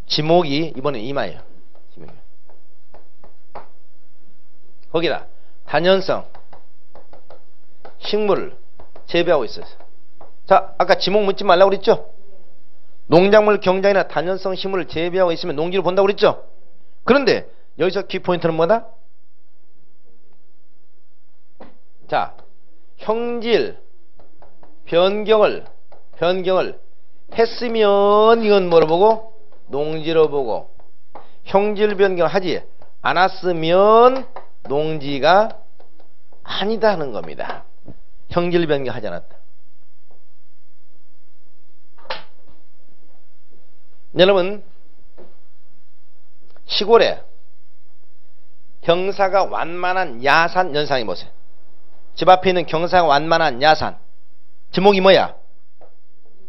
지목이 이번에 임야예요. 거기다 단연성 식물을 재배하고 있어요. 자, 아까 지목 묻지 말라고 그랬죠? 농작물 경작이나 단연성 식물을 재배하고 있으면 농지를 본다고 그랬죠? 그런데 여기서 키포인트는 뭐다? 자, 형질 변경을 했으면 이건 뭐로 보고? 농지로 보고. 형질 변경을 하지 않았으면 농지가 아니다 하는 겁니다. 형질 변경하지 않았다. 여러분 시골에 경사가 완만한 야산 연상해 보세요. 집 앞에 있는 경사가 완만한 야산. 지목이 뭐야?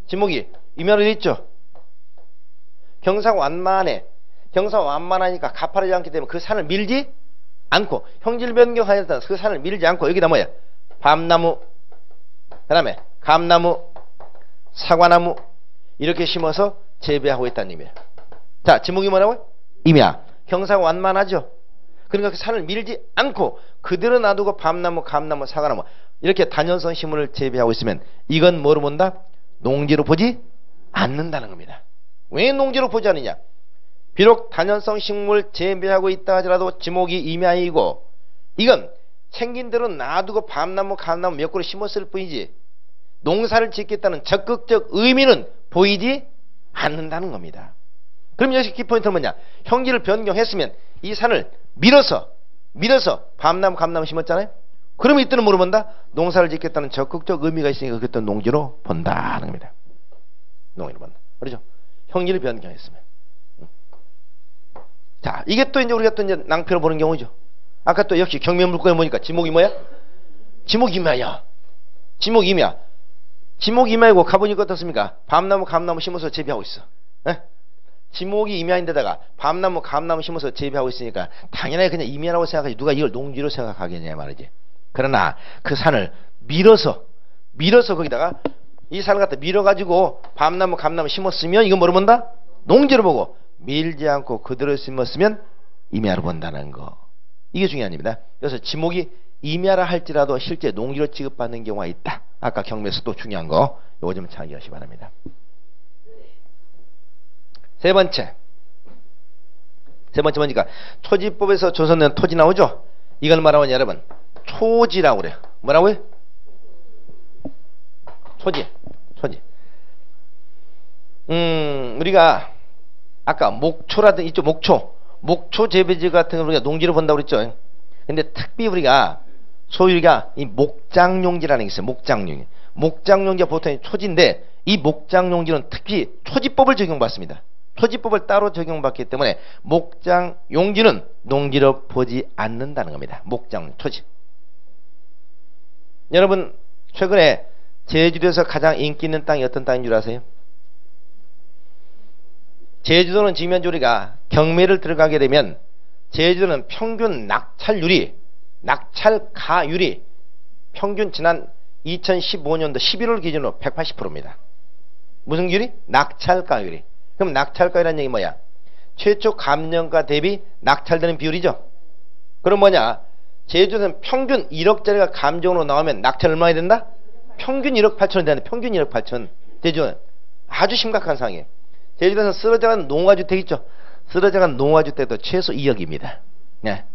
지목이 임야로 있죠. 경사가 완만해. 경사가 완만하니까 가파르지 않기 때문에 그 산을 밀지 않고 형질 변경하였다. 그 산을 밀지 않고 여기다 뭐야? 밤나무, 그 다음에 감나무, 사과나무 이렇게 심어서 재배하고 있다는 의미예요. 자, 지목이 뭐라고요? 임야. 경사가 완만하죠. 그러니까 그 산을 밀지 않고 그대로 놔두고 밤나무, 감나무, 사과나무 이렇게 단연성 식물을 재배하고 있으면 이건 뭐로 본다? 농지로 보지 않는다는 겁니다. 왜 농지로 보지 않느냐? 비록 단연성 식물 재배하고 있다 하더라도 지목이 임야이고 이건 생긴 대로 놔두고 밤나무, 감나무 몇 그루 심었을 뿐이지 농사를 짓겠다는 적극적 의미는 보이지 않는다는 겁니다. 그럼 여기서 키포인트는 뭐냐? 형질을 변경했으면 이 산을 밀어서 밤나무, 감나무 심었잖아요. 그러면 이때는 뭐로 본다? 농사를 짓겠다는 적극적 의미가 있으니까 그때 농지로 본다는 겁니다. 농지로 본다. 그렇죠? 형질을 변경했으면. 자, 이게 또 이제 우리가 또 이제 낭패로 보는 경우죠. 아까 또 역시 경매물건에 보니까 지목이 뭐야? 지목임야야. 지목임야. 지목임야이고 가보니까 어떻습니까? 밤나무, 감나무 심어서 재배하고 있어. 에? 지목이 임야인데다가 밤나무, 감나무 심어서 재배하고 있으니까 당연하게 그냥 임야라고 생각하지 누가 이걸 농지로 생각하겠냐 말이지. 그러나 그 산을 밀어서 거기다가 이 산을 갖다 밀어가지고 밤나무, 감나무 심었으면 이건 뭐로 본다? 농지로 보고 밀지 않고 그대로 심었으면 임야로 본다는 거. 이게 중요한 입니다. 그래서 지목이 임야라 할지라도 실제 농지로 취급받는 경우가 있다. 아까 경매에서 또 중요한 거 요거 좀 참고하시기 바랍니다. 세 번째 뭐니까 토지법에서 조선된 토지 나오죠? 이걸 말하면 여러분 초지라고 그래요. 뭐라고요? 초지. 우리가 아까 목초라든 이쪽 목초 재배지 같은 거 우리가 농지로 본다고 그랬죠. 근데 특히 우리가 소위 우리가 이 목장용지라는 게 있어요. 목장용지가 보통 초지인데 이 목장용지는 특히 초지법을 적용받습니다. 초지법을 따로 적용받기 때문에 목장용지는 농지로 보지 않는다는 겁니다. 초지. 여러분 최근에 제주도에서 가장 인기 있는 땅이 어떤 땅인 줄 아세요? 제주도는 지금 현재 우리가 경매를 들어가게 되면 제주도는 평균 낙찰가율이 평균 지난 2015년도 11월 기준으로 180%입니다. 무슨 율이? 낙찰가율이. 그럼 낙찰가율이라는 얘기 뭐야? 최초 감정가 대비 낙찰되는 비율이죠. 그럼 뭐냐? 제주도는 평균 1억짜리가 감정으로 나오면 낙찰 얼마나 된다? 평균 1억 8천이 되는데 평균 1억 8천. 제주도는 아주 심각한 상황이에요. 제주도에서 쓰러져간 농가주택 있죠? 쓰러져간 농가주택도 최소 2억입니다. 네.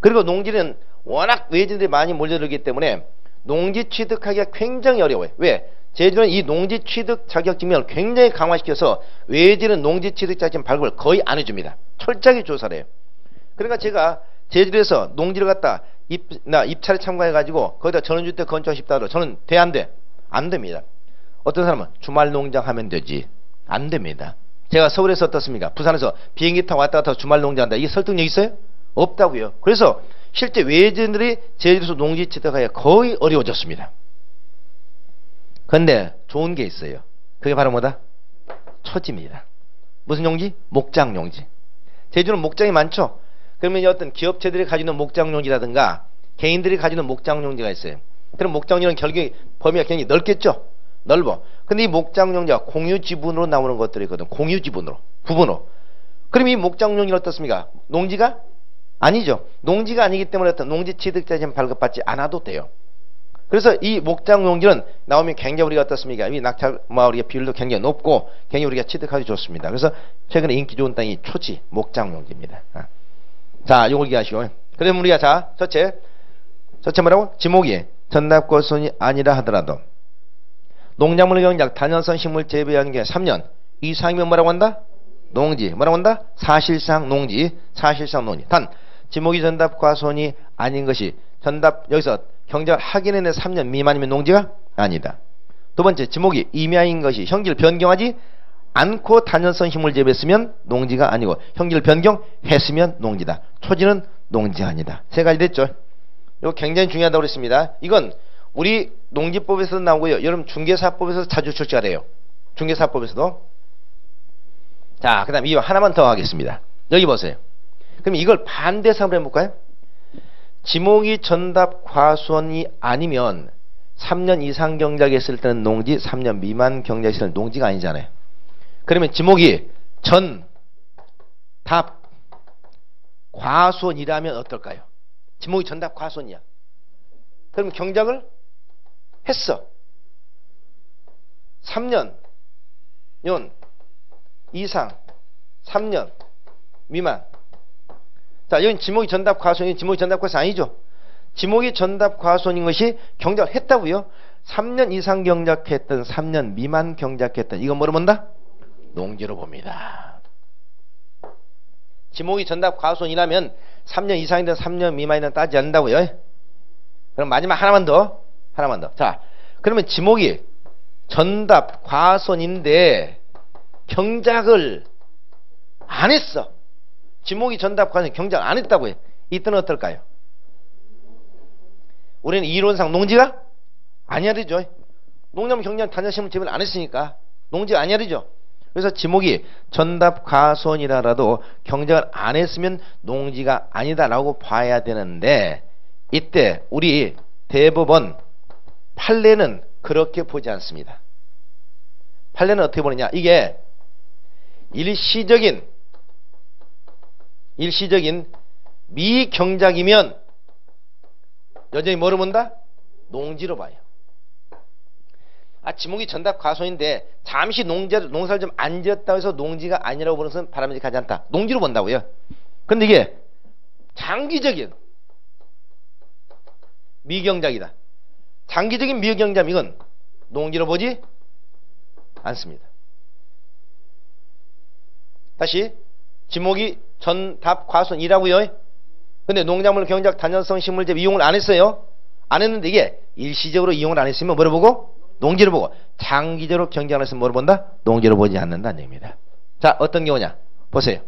그리고 농지는 워낙 외진들이 많이 몰려들기 때문에 농지 취득하기가 굉장히 어려워요. 왜? 제주도는 이 농지 취득 자격 증명을 굉장히 강화시켜서 외지는 농지 취득 자격 증명 발급을 거의 안 해줍니다. 철저하게 조사를 해요. 그러니까 제가 제주도에서 농지를 갖다 입찰에 참가해가지고 거기다 전원주택 건축하고 싶다 하더라도 저는 돼 안 돼? 안 됩니다. 어떤 사람은 주말 농장 하면 되지. 안 됩니다. 제가 서울에서 어떻습니까? 부산에서 비행기 타고 왔다 갔다 해서 주말 농장한다. 이게 설득력 있어요? 없다고요. 그래서 실제 외지인들이 제주도에서 농지 취득하기가 거의 어려워졌습니다. 그런데 좋은 게 있어요. 그게 바로 뭐다? 초지입니다. 무슨 용지? 목장용지. 제주는 목장이 많죠? 그러면 어떤 기업체들이 가지는 목장용지라든가 개인들이 가지는 목장용지가 있어요. 그럼 목장용지는 결국에 범위가 굉장히 넓겠죠? 넓어. 근데 이 목장용지가 공유지분으로 나오는 것들이 있거든. 공유지분으로. 부분으로. 그럼 이 목장용지는 어떻습니까? 농지가? 아니죠. 농지가 아니기 때문에 어떤 농지 취득자금 발급받지 않아도 돼요. 그래서 이 목장용지는 나오면 굉장히 우리가 어떻습니까? 이 낙찰 우리가 비율도 굉장히 높고 굉장히 우리가 취득하기 좋습니다. 그래서 최근에 인기 좋은 땅이 초지, 목장용지입니다. 자, 요걸 이해하시고. 그러면 우리가 자, 첫째 뭐라고? 지목이 전납고손이 아니라 하더라도 농작물 경작 단연성 식물 재배하는 게 3년 이상이면 뭐라고 한다? 농지. 뭐라고 한다? 사실상 농지. 단 지목이 전답과손이 아닌 것이 여기서 경작을 하긴 했는데 3년 미만이면 농지가 아니다. 두 번째, 지목이 임야인 것이 형질 변경하지 않고 단연성 식물 재배했으면 농지가 아니고 형질 변경했으면 농지다. 초지는 농지가 아니다. 세 가지 됐죠? 이거 굉장히 중요하다고 그랬습니다. 이건 우리 농지법에서도 나오고요. 여러분 중개사법에서 자주 출제가 돼요. 중개사법에서도. 자, 그 다음 이거 하나만 더 하겠습니다. 여기 보세요. 그럼 이걸 반대서 한번 해볼까요? 지목이 전답 과수원이 아니면 3년 이상 경작했을 때는 농지, 3년 미만 경작했을 때는 농지가 아니잖아요. 그러면 지목이 전답 과수원이라면 어떨까요? 지목이 전답 과수원이야. 그럼 경작을 했어. 3년 이상 3년 미만. 자, 여기 지목이 전답 과수원이 지목이 전답 과수원 아니죠. 지목이 전답 과수원인 것이 경작을 했다고요. 3년 이상 경작했던 3년 미만 경작했던 이건 뭐로 본다? 농지로 봅니다. 지목이 전답 과수원이라면 3년 이상이든 3년 미만이든 따지지 않는다고요. 그럼 마지막 하나만 더. 자, 그러면 지목이 전답 과손인데 경작을 안 했어. 지목이 전답 과손 경작을 안 했다고 해. 이때는 어떨까요? 우리는 이론상 농지가 아니야 되죠. 농작물 경작 단자시험을 제대로 안 했으니까 농지가 아니야 되죠. 그래서 지목이 전답 과손이라도 경작을 안 했으면 농지가 아니다라고 봐야 되는데, 이때 우리 대법원 판례는 그렇게 보지 않습니다. 판례는 어떻게 보느냐, 이게 일시적인 미경작이면 여전히 뭐로 본다? 농지로 봐요. 지목이 전답 과손인데 잠시 농사를 좀 안 지었다고 해서 농지가 아니라고 보는 것은 바람직하지 않다. 농지로 본다고요. 근데 이게 장기적인 미경작이다. 장기적인 미경작이면 이건 농지로 보지 않습니다. 다시, 지목이 전답 과손이라고요. 근데 농작물 경작 단연성 식물재 이용을 안 했어요. 안 했는데 이게 일시적으로 이용을 안 했으면 뭐를 보고? 농지를 보고, 장기적으로 경작을 했으면 뭐를 본다? 농지로 보지 않는다는 얘기입니다. 자, 어떤 경우냐? 보세요.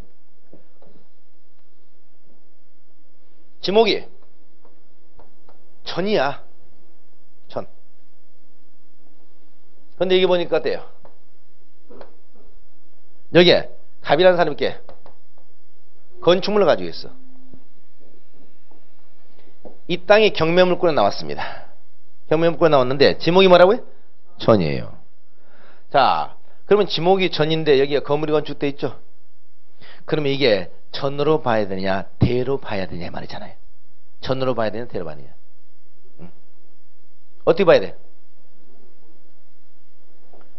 지목이 전이야. 전. 근데 이게 보니까 어때요? 여기에 갑이라는 사람이 이렇게 건축물을 가지고 있어. 이 땅이 경매물권에 나왔습니다. 경매물권에 나왔는데 지목이 뭐라고요? 전이에요. 자, 그러면 지목이 전인데 여기가 건물이 건축돼 있죠. 그러면 이게 전으로 봐야 되느냐 대로 봐야 되냐 말이잖아요. 전으로 봐야 되냐 대로 봐야 되냐. 어떻게 봐야 돼?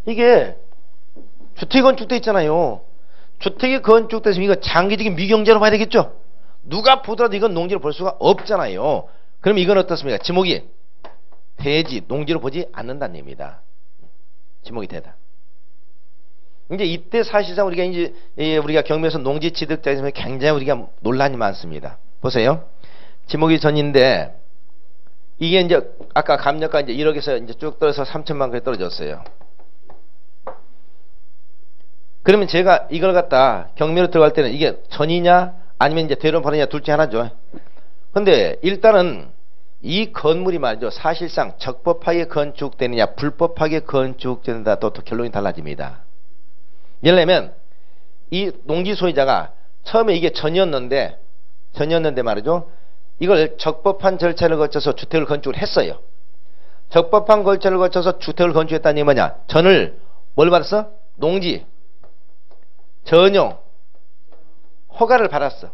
이게 주택이 건축돼 있잖아요. 주택이 건축돼서 이거 장기적인 미경제로 봐야 되겠죠. 누가 보더라도 이건 농지로 볼 수가 없잖아요. 그럼 이건 어떻습니까? 지목이 대지, 농지로 보지 않는다는 얘기입니다. 지목이 대다. 이제 이때 사실상 우리가 경매에서 농지 취득자에서 굉장히 우리가 논란이 많습니다. 보세요. 지목이 전인데 이게 이제 아까 감정가 이제 1억에서 이제 쭉 떨어져서 3천만 원까지 떨어졌어요. 그러면 제가 이걸 갖다 경매로 들어갈 때는 이게 전이냐 아니면 이제 대로 파느냐 둘 중에 하나죠. 근데 일단은 이 건물이 말이죠. 사실상 적법하게 건축되느냐 불법하게 건축되느냐 또 결론이 달라집니다. 예를 들면 이 농지 소유자가 처음에 이게 전이었는데 말이죠. 이걸 적법한 절차를 거쳐서 주택을 건축을 했어요. 적법한 절차를 거쳐서 주택을 건축했다는 게 뭐냐? 전을 뭘 받았어? 농지 전용 허가를 받았어.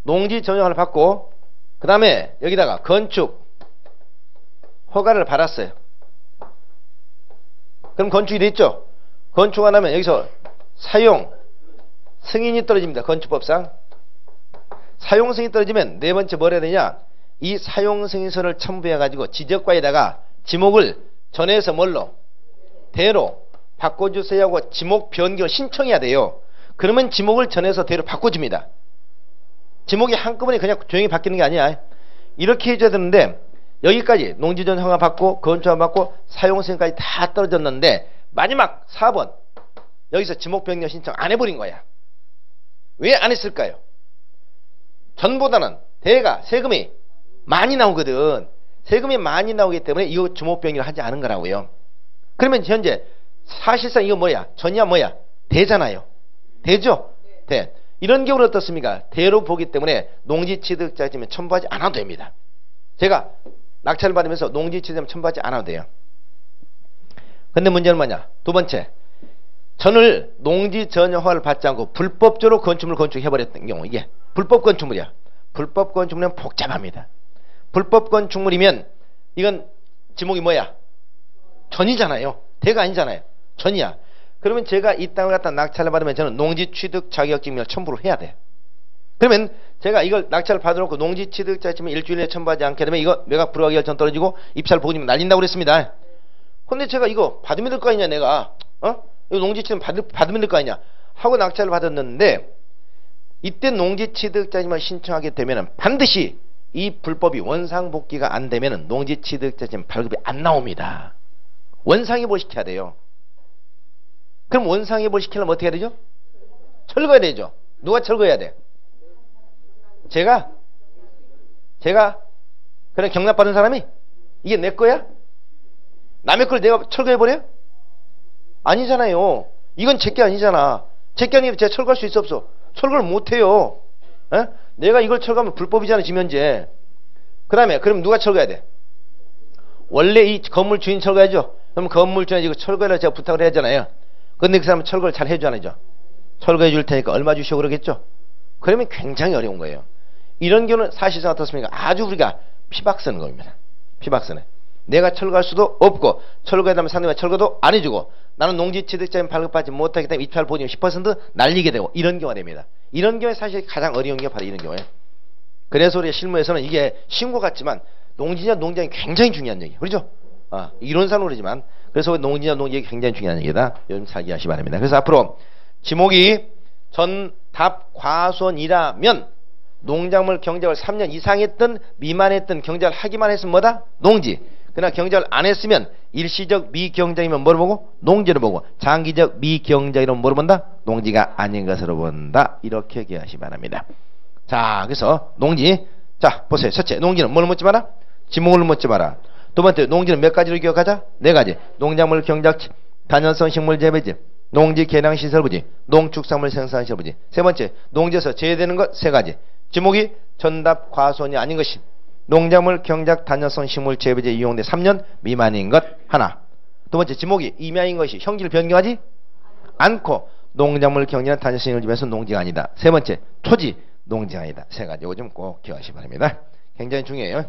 농지 전용을 받고 그 다음에 여기다가 건축 허가를 받았어요. 그럼 건축이 됐죠. 건축하면 여기서 사용 승인이 떨어집니다. 건축법상 사용 승인이 떨어지면 네 번째 뭘 해야 되냐, 이 사용 승인서를 첨부해 가지고 지적과에다가 지목을 전해서 뭘로 대로 바꿔주세요 하고 지목 변경을 신청해야 돼요. 그러면 지목을 전해서 대로 바꿔줍니다. 지목이 한꺼번에 그냥 조용히 바뀌는 게 아니야. 이렇게 해줘야 되는데 여기까지 농지전 허가 받고 건축허가 받고 사용승인까지 다 떨어졌는데 마지막 4번 여기서 지목 변경 신청 안 해버린 거야. 왜 안 했을까요? 전보다는 대가 세금이 많이 나오거든. 세금이 많이 나오기 때문에 이거 지목 변경을 하지 않은 거라고요. 그러면 현재 사실상 이거 뭐야? 전이야 뭐야? 대잖아요. 대죠? 대. 이런 경우는 어떻습니까? 대로 보기 때문에 농지취득자지면 첨부하지 않아도 됩니다. 제가 낙찰을 받으면서 농지취득자면 첨부하지 않아도 돼요. 근데 문제는 뭐냐? 두 번째, 전을 농지 전용 허가를 받지 않고 불법적으로 건축물을 건축해버렸던 경우, 이게 불법 건축물이야. 불법 건축물은 복잡합니다. 불법 건축물이면 이건 지목이 뭐야? 전이잖아요. 대가 아니잖아요. 전이야. 그러면 제가 이 땅을 갖다 낙찰을 받으면 저는 농지 취득 자격 증명을 첨부를 해야 돼. 그러면 제가 이걸 낙찰을 받아놓고 농지 취득 자격 증명 일주일에 첨부하지 않게 되면 이거 매각 불허 결정 떨어지고 입찰 보고님 날린다고 그랬습니다. 근데 제가 이거 받으면 될 거 아니냐, 내가. 이거 농지 취득 받으면 될 거 아니냐 하고 낙찰을 받았는데, 이때 농지 취득 자격증을 신청하게 되면 반드시 이 불법이 원상복귀가 안 되면은 농지취득자금 발급이 안 나옵니다. 원상회복을 시켜야 돼요. 그럼 원상회복을 시키려면 어떻게 해야 되죠? 철거해야 되죠. 누가 철거해야 돼? 제가 그냥 경납받은 사람이? 이게 내 거야? 남의 걸 내가 철거해버려? 아니잖아요. 이건 제 게 아니잖아. 제 게 아니면 제가 철거할 수 있어 없어? 철거를 못해요. 에? 내가 이걸 철거하면 불법이잖아 지금 현재. 그 다음에 그럼 누가 철거해야 돼? 원래 이 건물 주인 철거해야죠. 그럼 건물 주인 이거 철거해라 제가 부탁을 해야 하잖아요. 근데 그 사람은 철거를 잘 해주잖아요. 철거해 줄 테니까 얼마 주시오 그러겠죠. 그러면 굉장히 어려운 거예요. 이런 경우는 사실상 어떻습니까? 아주 우리가 피박 쓰는 겁니다. 피박 쓰네. 내가 철거할 수도 없고 철거해달면 상대방이 철거도 안 해주고 나는 농지취득자금 발급받지 못하기 때문에 입찰 보증 10% 날리게 되고 이런 경우가 됩니다. 이런 경우에 사실 가장 어려운 게 바로 이런 경우예요. 그래서 우리 실무에서는 이게 신고 같지만 농지냐 농장이 굉장히 중요한 얘기예요. 그렇죠? 이론상으로 그러지만 그래서 농지냐 농장이 굉장히 중요한 얘기다. 요즘 살기 하시 바랍니다. 그래서 앞으로 지목이 전답 과손이라면 농작물 경작을 3년 이상 했던 미만했던 경작을 하기만 했으면 뭐다? 농지. 그러나 경작을 안 했으면 일시적 미경작이면 뭐를 보고? 농지를 보고 장기적 미경작이면 뭐를 본다? 농지가 아닌 것으로 본다. 이렇게 기억하시 바랍니다. 자, 그래서 농지. 자, 보세요. 첫째, 농지는 뭘 묻지 마라? 지목을 묻지 마라. 두 번째, 농지는 몇 가지로 기억하자? 네 가지. 농작물 경작지, 단연성 식물 재배지, 농지 개량 시설 부지, 농축산물 생산 시설 부지. 세 번째, 농지에서 제외되는 것 세 가지. 지목이 전답 과손이 아닌 것이 농작물 경작 단연성 식물 재배지에 이용돼 3년 미만인 것 하나. 두 번째, 지목이 임야인 것이 형질을 변경하지 않고 농작물 경작이나 단연성 식물 재배에서 농지가 아니다. 세 번째, 토지 농지가 아니다. 세 가지. 이거 좀 꼭 기억하시기 바랍니다. 굉장히 중요해요.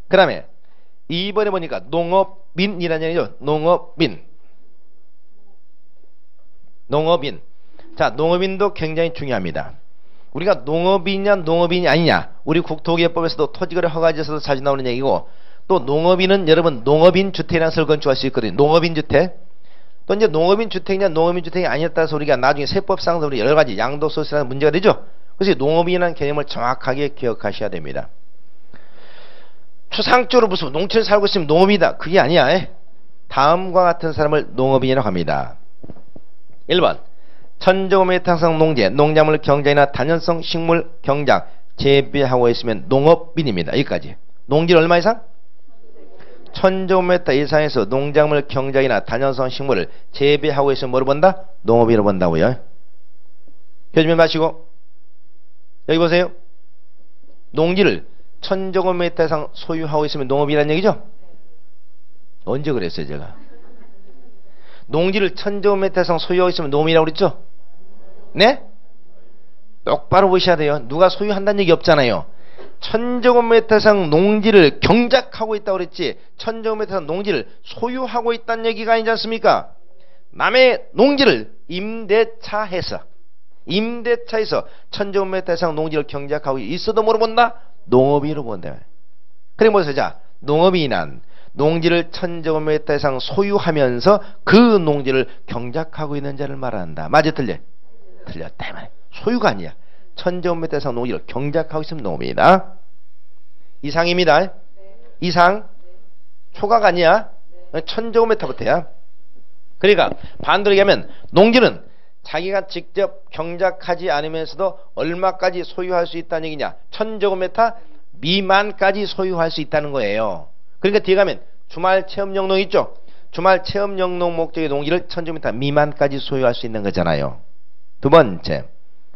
그 다음에 2번에 보니까 농업인이라는 얘기죠. 농업인. 자, 농업인도 굉장히 중요합니다. 우리가 농업인이냐 농업인이 아니냐, 우리 국토기업법에서도 토지거래 허가지에서도 자주 나오는 얘기고, 또 농업인은 여러분 농업인 주택이라는 것을 건축할 수 있거든요. 농업인 주택. 또 이제 농업인 주택이냐 농업인 주택이 아니냐에 따라서 우리가 나중에 세법상도 우리 여러 가지 양도소득세라는 문제가 되죠. 그래서 농업인이라는 개념을 정확하게 기억하셔야 됩니다. 추상적으로 무슨 농촌에 살고 있으면 농업이다, 그게 아니야. 다음과 같은 사람을 농업인이라고 합니다. 1번 천제곱미터 이상 농지, 농작물 경작이나 단연성 식물 경작 재배하고 있으면 농업인입니다. 여기까지. 농지를 얼마 이상? 1000제곱미터 이상에서 농작물 경작이나 단연성 식물을 재배하고 있으면 뭐를 본다? 농업인으로 본다고요. 표준면 마시고 여기 보세요. 농지를 1000제곱미터 이상 소유하고 있으면 농업이라는 얘기죠? 언제 그랬어요 제가? 농지를 1000제곱미터 이상 소유하고 있으면 농업이라고 그랬죠? 네? 똑바로 보셔야 돼요. 누가 소유한다는 얘기 없잖아요. 1000제곱미터 이상 농지를 경작하고 있다고 그랬지 1000제곱미터 이상 농지를 소유하고 있다는 얘기가 아니지 않습니까? 남의 농지를 임대차해서 1000제곱미터 이상 농지를 경작하고 있어도 뭐로 본다? 농업인으로 본다. 그래 보세요. 자, 농업인은 농지를 1000제곱미터 이상 소유하면서 그 농지를 경작하고 있는 자를 말한다. 맞아 틀려? 틀렸다 이 말이야. 소유가 아니야. 1000제곱미터 이상 농지를 경작하고 있으면 농업이다. 이상입니다. 네. 이상. 초과가 아니야. 1000제곱미터부터야. 그러니까 반대로 얘기하면 농지는 자기가 직접 경작하지 않으면서도 얼마까지 소유할 수 있다는 얘기냐? 1000제곱미터 미만까지 소유할 수 있다는 거예요. 그러니까 뒤에 가면 주말 체험 영농 있죠? 주말 체험 영농 목적의 농지를 1000제곱미터 미만까지 소유할 수 있는 거잖아요. 두 번째,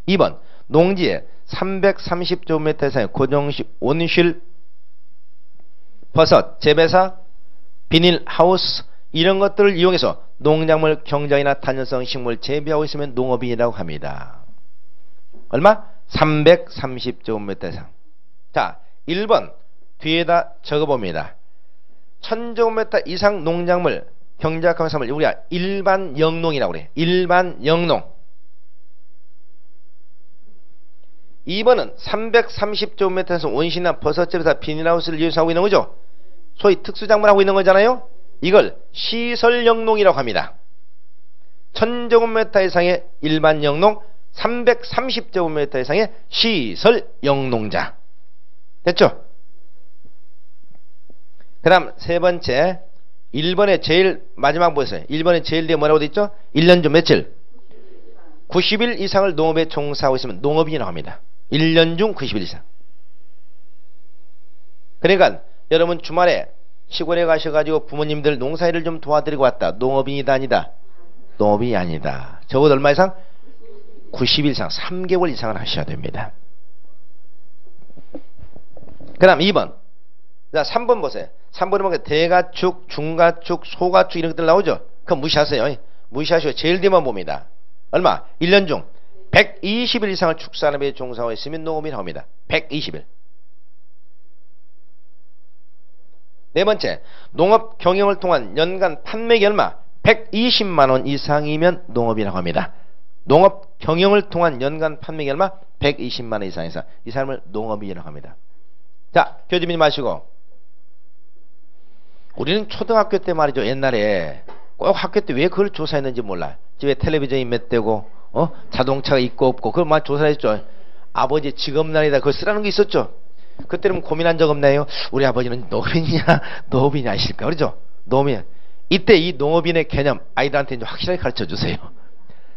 2번 농지에 330제곱미터 이상의 고정식 온실, 버섯, 재배사, 비닐하우스 이런 것들을 이용해서 농작물 경작이나 단연성 식물 재배하고 있으면 농업인이라고 합니다. 얼마? 330제곱미터 이상. 자, 1번 뒤에다 적어봅니다. 1000제곱미터 이상 농작물 경작하는 사람을 우리가 일반 영농이라고 그래. 일반 영농. 2번은 330제곱미터에서 온실이나 버섯 재배사, 비닐하우스를 이용해서 하고 있는 거죠. 소위 특수작물 하고 있는 거잖아요. 이걸 시설영농이라고 합니다. 1000제곱미터 이상의 일반 영농, 330제곱미터 이상의 시설형 농자. 됐죠? 그 다음 세 번째, 1번에 제일 마지막 보세요. 1번에 제일 뒤에 뭐라고 돼 있죠? 1년 중 며칠? 90일 이상을 농업에 종사하고 있으면 농업인이라고 합니다. 1년 중 90일 이상. 그러니까 여러분 주말에 시골에 가셔가지고 부모님들 농사일을 좀 도와드리고 왔다. 농업인이다 아니다? 농업인이 아니다. 적어도 얼마 이상? 90일 이상, 3개월 이상을 하셔야 됩니다. 그 다음 2번. 자, 3번 보세요. 3번에 보면 대가축, 중가축, 소가축 이런 것들 나오죠? 그럼 무시하세요. 무시하시고 제일 뒤만 봅니다. 얼마? 1년 중 120일 이상을 축산업에 종사하고 있으면 농업인이라고 합니다. 120일. 네 번째, 농업 경영을 통한 연간 판매액이 얼마? 120만원 이상이면 농업이라고 합니다. 농업 경영을 통한 연간 판매액이 얼마? 120만원 이상에서 이 사람을 농업인이라고 합니다. 자, 교집이 마시고. 우리는 초등학교 때 말이죠. 옛날에 꼭 학교 때 왜 그걸 조사했는지 몰라. 집에 텔레비전이 몇 대고 자동차가 있고 없고 그걸 막 조사했죠. 아버지 직업란에다 그걸 쓰라는 게 있었죠. 그때는 고민한 적 없나요? 우리 아버지는 농업인이냐 농업인이 아실까? 그렇죠? 농업인. 이때 이 농업인의 개념 아이들한테 이제 확실하게 가르쳐 주세요.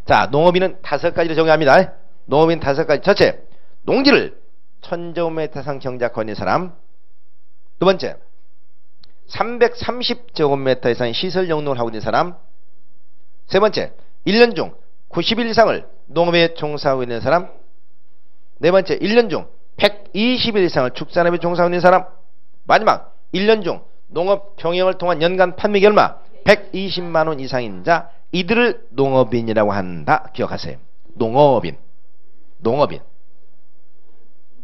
자, 농업인은 5가지로 정의합니다. 농업인 5가지. 첫째, 농지를 1000제곱미터 이상 경작하고 있는 사람. 두 번째, 330제곱미터 이상의 시설 영농을 하고 있는 사람. 세 번째, 1년 중 90일 이상을 농업에 종사하고 있는 사람. 네 번째, 1년 중 120일 이상을 축산업에 종사하고 있는 사람. 마지막, 1년 중 농업 경영을 통한 연간 판매액이 얼마? 120만원 이상인 자, 이들을 농업인이라고 한다. 기억하세요. 농업인. 농업인.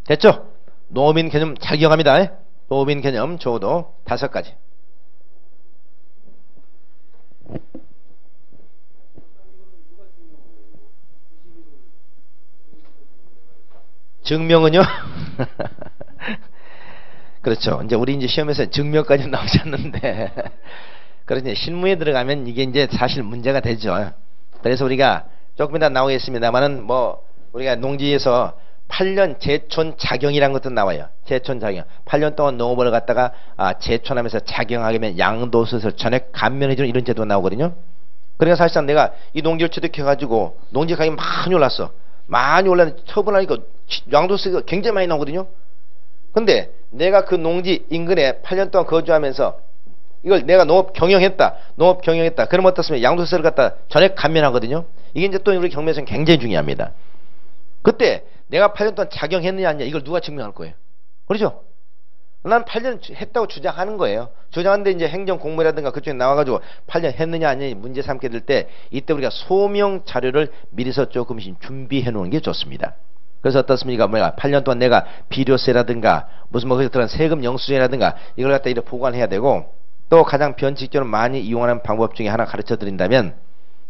됐죠? 농업인 개념 잘 기억합니다. 농업인 개념 적어도 5가지. 증명은요? 그렇죠. 이제 우리 이제 시험에서 증명까지는 나오지 않는데 그래서 실무에 들어가면 이게 이제 사실 문제가 되죠. 그래서 우리가 조금 이따 나오겠습니다만은 뭐 우리가 농지에서 8년 제촌 작용이라는 것도 나와요. 제촌 작용. 8년 동안 농업을 갖다가 제촌하면서 작용하게 되면 양도소득 전액 감면해주는 이런 제도가 나오거든요. 그러니까 사실상 내가 이 농지를 취득해가지고 농지 가격이 많이 올랐어. 많이 올랐는데 처분하니까 양도세가 굉장히 많이 나오거든요. 근데 내가 그 농지 인근에 8년 동안 거주하면서 이걸 내가 농업 경영했다. 그럼 어떻습니까? 양도세를 갖다 전액 감면하거든요. 이게 이제 또 우리 경매에서는 굉장히 중요합니다. 그때 내가 8년 동안 작용했느냐 아니냐 이걸 누가 증명할 거예요? 그렇죠? 난 8년 했다고 주장하는 거예요. 주장하는데 이제 행정공무라든가 그쪽에 나와가지고 8년 했느냐 아니냐 문제 삼게 될 때 이때 우리가 소명 자료를 미리서 조금씩 준비해 놓는 게 좋습니다. 그래서 어떻습니까? 8년 동안 내가 비료세라든가 무슨 뭐 그런 세금 영수증이라든가 이걸 갖다 이렇게 보관해야 되고 또 가장 변칙적으로 많이 이용하는 방법 중에 하나 가르쳐 드린다면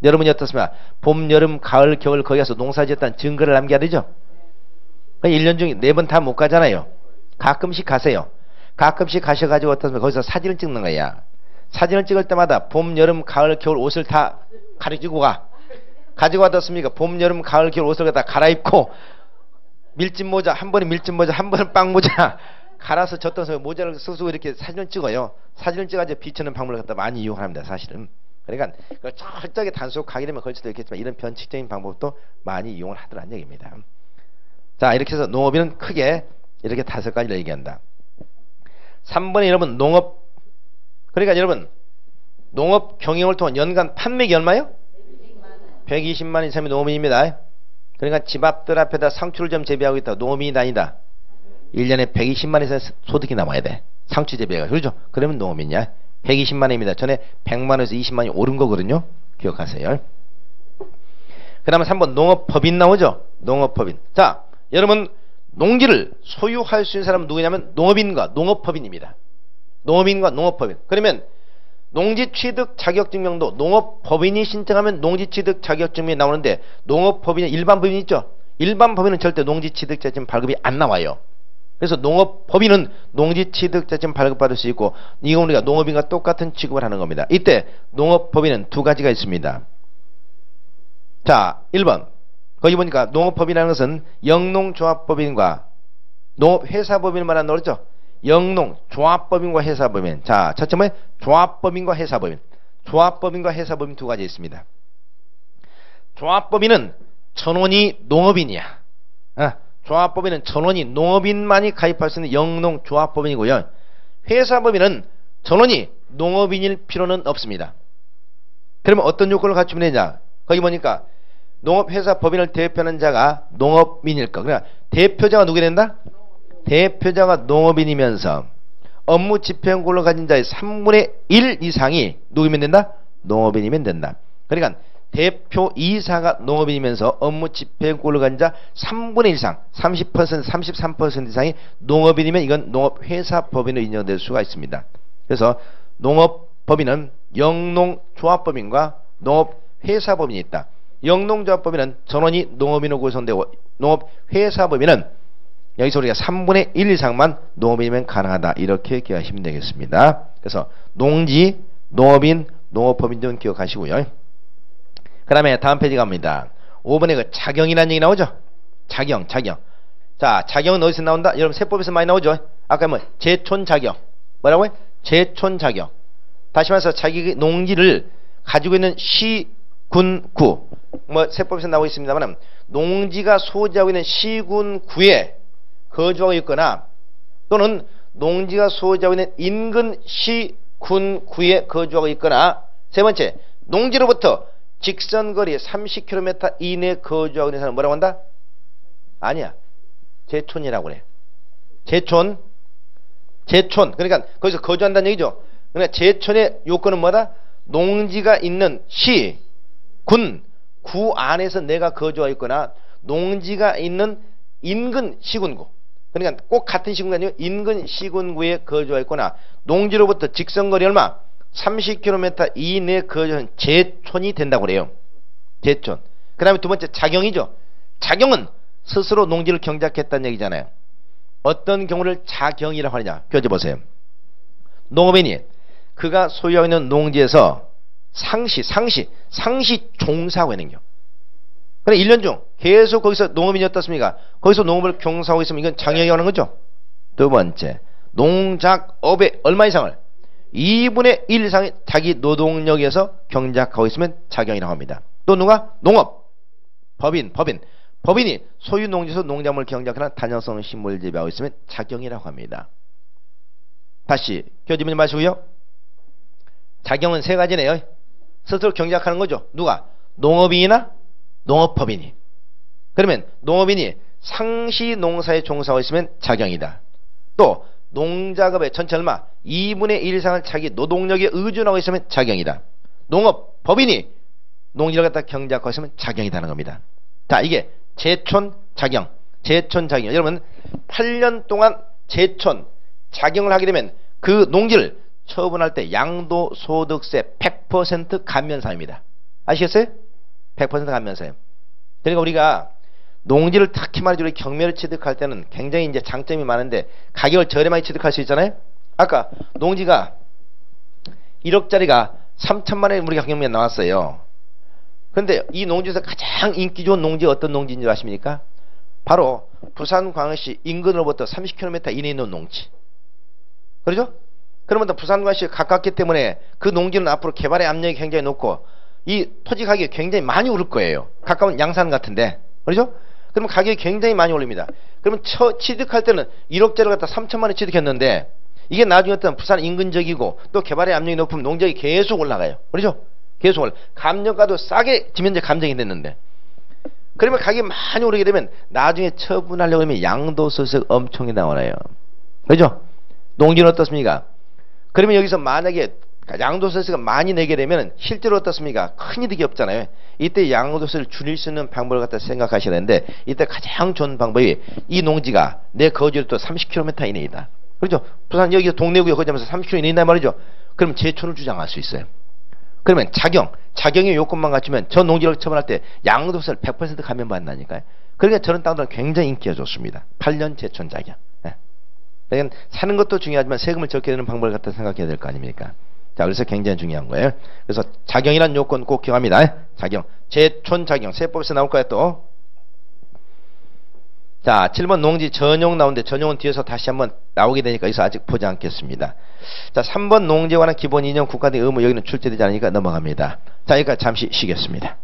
여러분이 어떻습니까? 봄, 여름, 가을, 겨울 거기 가서 농사 지었다는 증거를 남겨야 되죠? 1년 중에 4번 다 못 가잖아요. 가끔씩 가세요. 가끔씩 가셔가지고 어떻습니까? 거기서 사진을 찍는 거야. 사진을 찍을 때마다 봄, 여름, 가을, 겨울 옷을 다 가지고 가. 가지고 왔습니까? 봄, 여름, 가을, 겨울 옷을 다 갈아입고 밀짚 모자, 한 번은 밀짚 모자, 한 번은 빵 모자 갈아서 젖던 모자를 쓰고 이렇게 사진을 찍어요. 사진을 찍어가지고 비추는 방법을 갖다 많이 이용합니다. 사실은. 그러니까 철저하게 단속하게 되면 그럴 수도 있겠지만 이런 변칙적인 방법도 많이 이용을 하더라는 얘기입니다. 자, 이렇게 해서 농업인은 크게 이렇게 5가지를 얘기한다. 3번에 여러분 농업, 그러니까 여러분 농업 경영을 통한 연간 판매액이 얼마요? 120만 이상이 농업인입니다. 그러니까 집 앞들 앞에다 상추를 좀 재배하고 있다. 농업인이 아니다. 1년에 120만 이상의 소득이 남아야 돼. 상추 재배가. 그렇죠? 그러면 농업인이야. 120만원입니다. 전에 100만원에서 20만원이 오른 거거든요. 기억하세요. 그 다음에 3번 농업법인 나오죠? 농업법인. 자, 여러분 농지를 소유할 수 있는 사람은 누구냐면 농업인과 농업법인입니다. 농업인과 농업법인. 그러면 농지 취득 자격증명도 농업법인이 신청하면 농지 취득 자격증명이 나오는데 농업법인은 일반 법인 있죠? 일반 법인은 절대 농지 취득 자격증 발급이 안 나와요. 그래서 농업법인은 농지 취득 자격증 발급받을 수 있고 이건 우리가 농업인과 똑같은 취급을 하는 겁니다. 이때 농업법인은 2가지가 있습니다. 자, 1번 거기 보니까 농업법인이라는 것은 영농조합법인과 농업회사법인을 말하는 거죠. 영농조합법인과 회사법인. 자, 첫째 뭐예요? 조합법인과 회사법인. 조합법인과 회사법인 두 가지 있습니다. 조합법인은 전원이 농업인이야. 조합법인은 전원이 농업인만이 가입할 수 있는 영농조합법인이고요. 회사법인은 전원이 농업인일 필요는 없습니다. 그러면 어떤 요건을 갖추면 되냐? 거기 보니까 농업회사법인을 대표하는 자가 농업인일까? 그러니까 대표자가 누구 된다? 대표자가 농업인이면서 업무 집행권을 가진 자의 3분의 1 이상이 누구면 된다? 농업인이면 된다. 그러니까 대표이사가 농업인이면서 업무 집행권을 가진 자 3분의 1 이상, 30%, 33% 이상이 농업인이면 이건 농업회사법인으로 인정될 수가 있습니다. 그래서 농업법인은 영농조합법인과 농업회사법인이 있다. 영농조합법인은 전원이 농업인으로 구성되고 농업회사법인은 여기서 우리가 3분의 1 이상만 농업인이면 가능하다. 이렇게 기억하시면 되겠습니다. 그래서 농지, 농업인, 농업법인 좀 기억하시고요. 그 다음에 다음 페이지 갑니다. 5번에 그 자경이라는 얘기 나오죠? 자경. 자, 자경은 어디서 나온다? 여러분 세법에서 많이 나오죠? 아까 뭐 제촌자경. 뭐라고요? 제촌자경. 다시 말해서 자기 농지를 가지고 있는 시, 군, 구. 뭐 세법에서 나오고 있습니다만 농지가 소지하고 있는 시, 군, 구에 거주하고 있거나 또는 농지가 소지하고 있는 인근 시, 군, 구에 거주하고 있거나 세 번째, 농지로부터 직선거리 30km 이내에 거주하고 있는 사람은 뭐라고 한다? 아니야. 제촌이라고 그래. 제촌. 그러니까 거기서 거주한다는 얘기죠. 그러니까 제촌의 요건은 뭐다? 농지가 있는 시, 군, 구 안에서 내가 거주하고 있거나 농지가 있는 인근 시군구. 그러니까 꼭 같은 시군구가 아니고 인근 시군구에 거주하고 있거나 농지로부터 직선거리 얼마? 30km 이내에 거주하는 제촌이 된다고 그래요. 제촌. 그 다음에 두 번째 자경이죠. 자경은 스스로 농지를 경작했다는 얘기잖아요. 어떤 경우를 자경이라고 하느냐. 껴줘보세요. 농업인이 그가 소유하고 있는 농지에서 상시 종사하고 있는 경우. 그래 1년 중 계속 거기서 농업인이 어떻습니까? 거기서 농업을 경사하고 있으면 이건 자경이라고 하는 거죠. 두 번째, 농작업의 얼마 이상을 2분의 1 이상의 자기 노동력에서 경작하고 있으면 자경이라고 합니다. 또 누가? 농업. 법인이 소유 농지에서 농작물을 경작하는 단연성 식물 재배하고 있으면 자경이라고 합니다. 다시 껴주지 마시고요. 자경은 세 가지네요. 스스로 경작하는 거죠. 누가? 농업인이나 농업법인이. 그러면 농업인이 상시 농사에 종사하고 있으면 자경이다. 또 농작업의 전체 얼마? 2분의 1 이상을 자기 노동력에 의존하고 있으면 자경이다. 농업법인이 농지를 갖다 경작하고 있으면 자경이다는 겁니다. 자, 이게 제촌자경. 여러분 8년 동안 제촌자경을 하게 되면 그 농지를 처분할 때 양도소득세 100% 감면사입니다. 아시겠어요? 100% 감면사예요. 그러니까 우리가 농지를 특히 말이죠. 우리 경매를 취득할 때는 굉장히 이제 장점이 많은데 가격을 저렴하게 취득할 수 있잖아요. 아까 농지가 1억짜리가 3천만 원에 우리가 경매에 나왔어요. 그런데 이 농지에서 가장 인기 좋은 농지가 어떤 농지인 줄 아십니까? 바로 부산광역시 인근으로부터 30km 이내에 있는 농지. 그렇죠? 그러면 부산광역시에 가깝기 때문에 그 농지는 앞으로 개발의 압력이 굉장히 높고 이 토지 가격이 굉장히 많이 오를 거예요. 가까운 양산 같은데. 그렇죠? 그러면 가격이 굉장히 많이 올립니다. 그러면 취득할 때는 1억짜리를 갖다 3천만 원에 취득했는데 이게 나중에 어떤 부산 인근적이고 또 개발의 압력이 높으면 농지가 계속 올라가요. 그렇죠? 계속 올라. 감정가도 싸게 지면제 감정이 됐는데. 그러면 가격이 많이 오르게 되면 나중에 처분하려고 하면 양도소득 엄청이 나오나요. 그렇죠? 농지는 어떻습니까? 그러면 여기서 만약에 양도소득세가 많이 내게 되면 실제로 어떻습니까? 큰 이득이 없잖아요. 이때 양도세를 줄일 수 있는 방법을 갖다 생각하셔야 되는데 이때 가장 좋은 방법이 이 농지가 내 거주로부터 30km 이내이다. 그렇죠? 부산 여기 동래구에 거주하면서 30km 이내이다 말이죠. 그럼 제촌을 주장할 수 있어요. 그러면 자경의 요건만 갖추면 저 농지를 처분할 때 양도세를 100% 감면받는다니까요. 그러니까 저런 땅들은 굉장히 인기가 좋습니다. 8년 제촌 자경. 그러니까 사는 것도 중요하지만 세금을 적게 내는 방법을 갖다 생각해야 될 거 아닙니까? 자, 그래서 굉장히 중요한 거예요. 그래서 자경이라는 요건 꼭 기억합니다. 자경, 제촌 자경, 세법에서 나올 거예요 또. 자, 7번 농지 전용 나오는데 전용은 뒤에서 다시 한번 나오게 되니까 여기서 아직 보지 않겠습니다. 자, 3번 농지에 관한 기본 이념 국가 등 의무 여기는 출제되지 않으니까 넘어갑니다. 자, 여기까지 잠시 쉬겠습니다.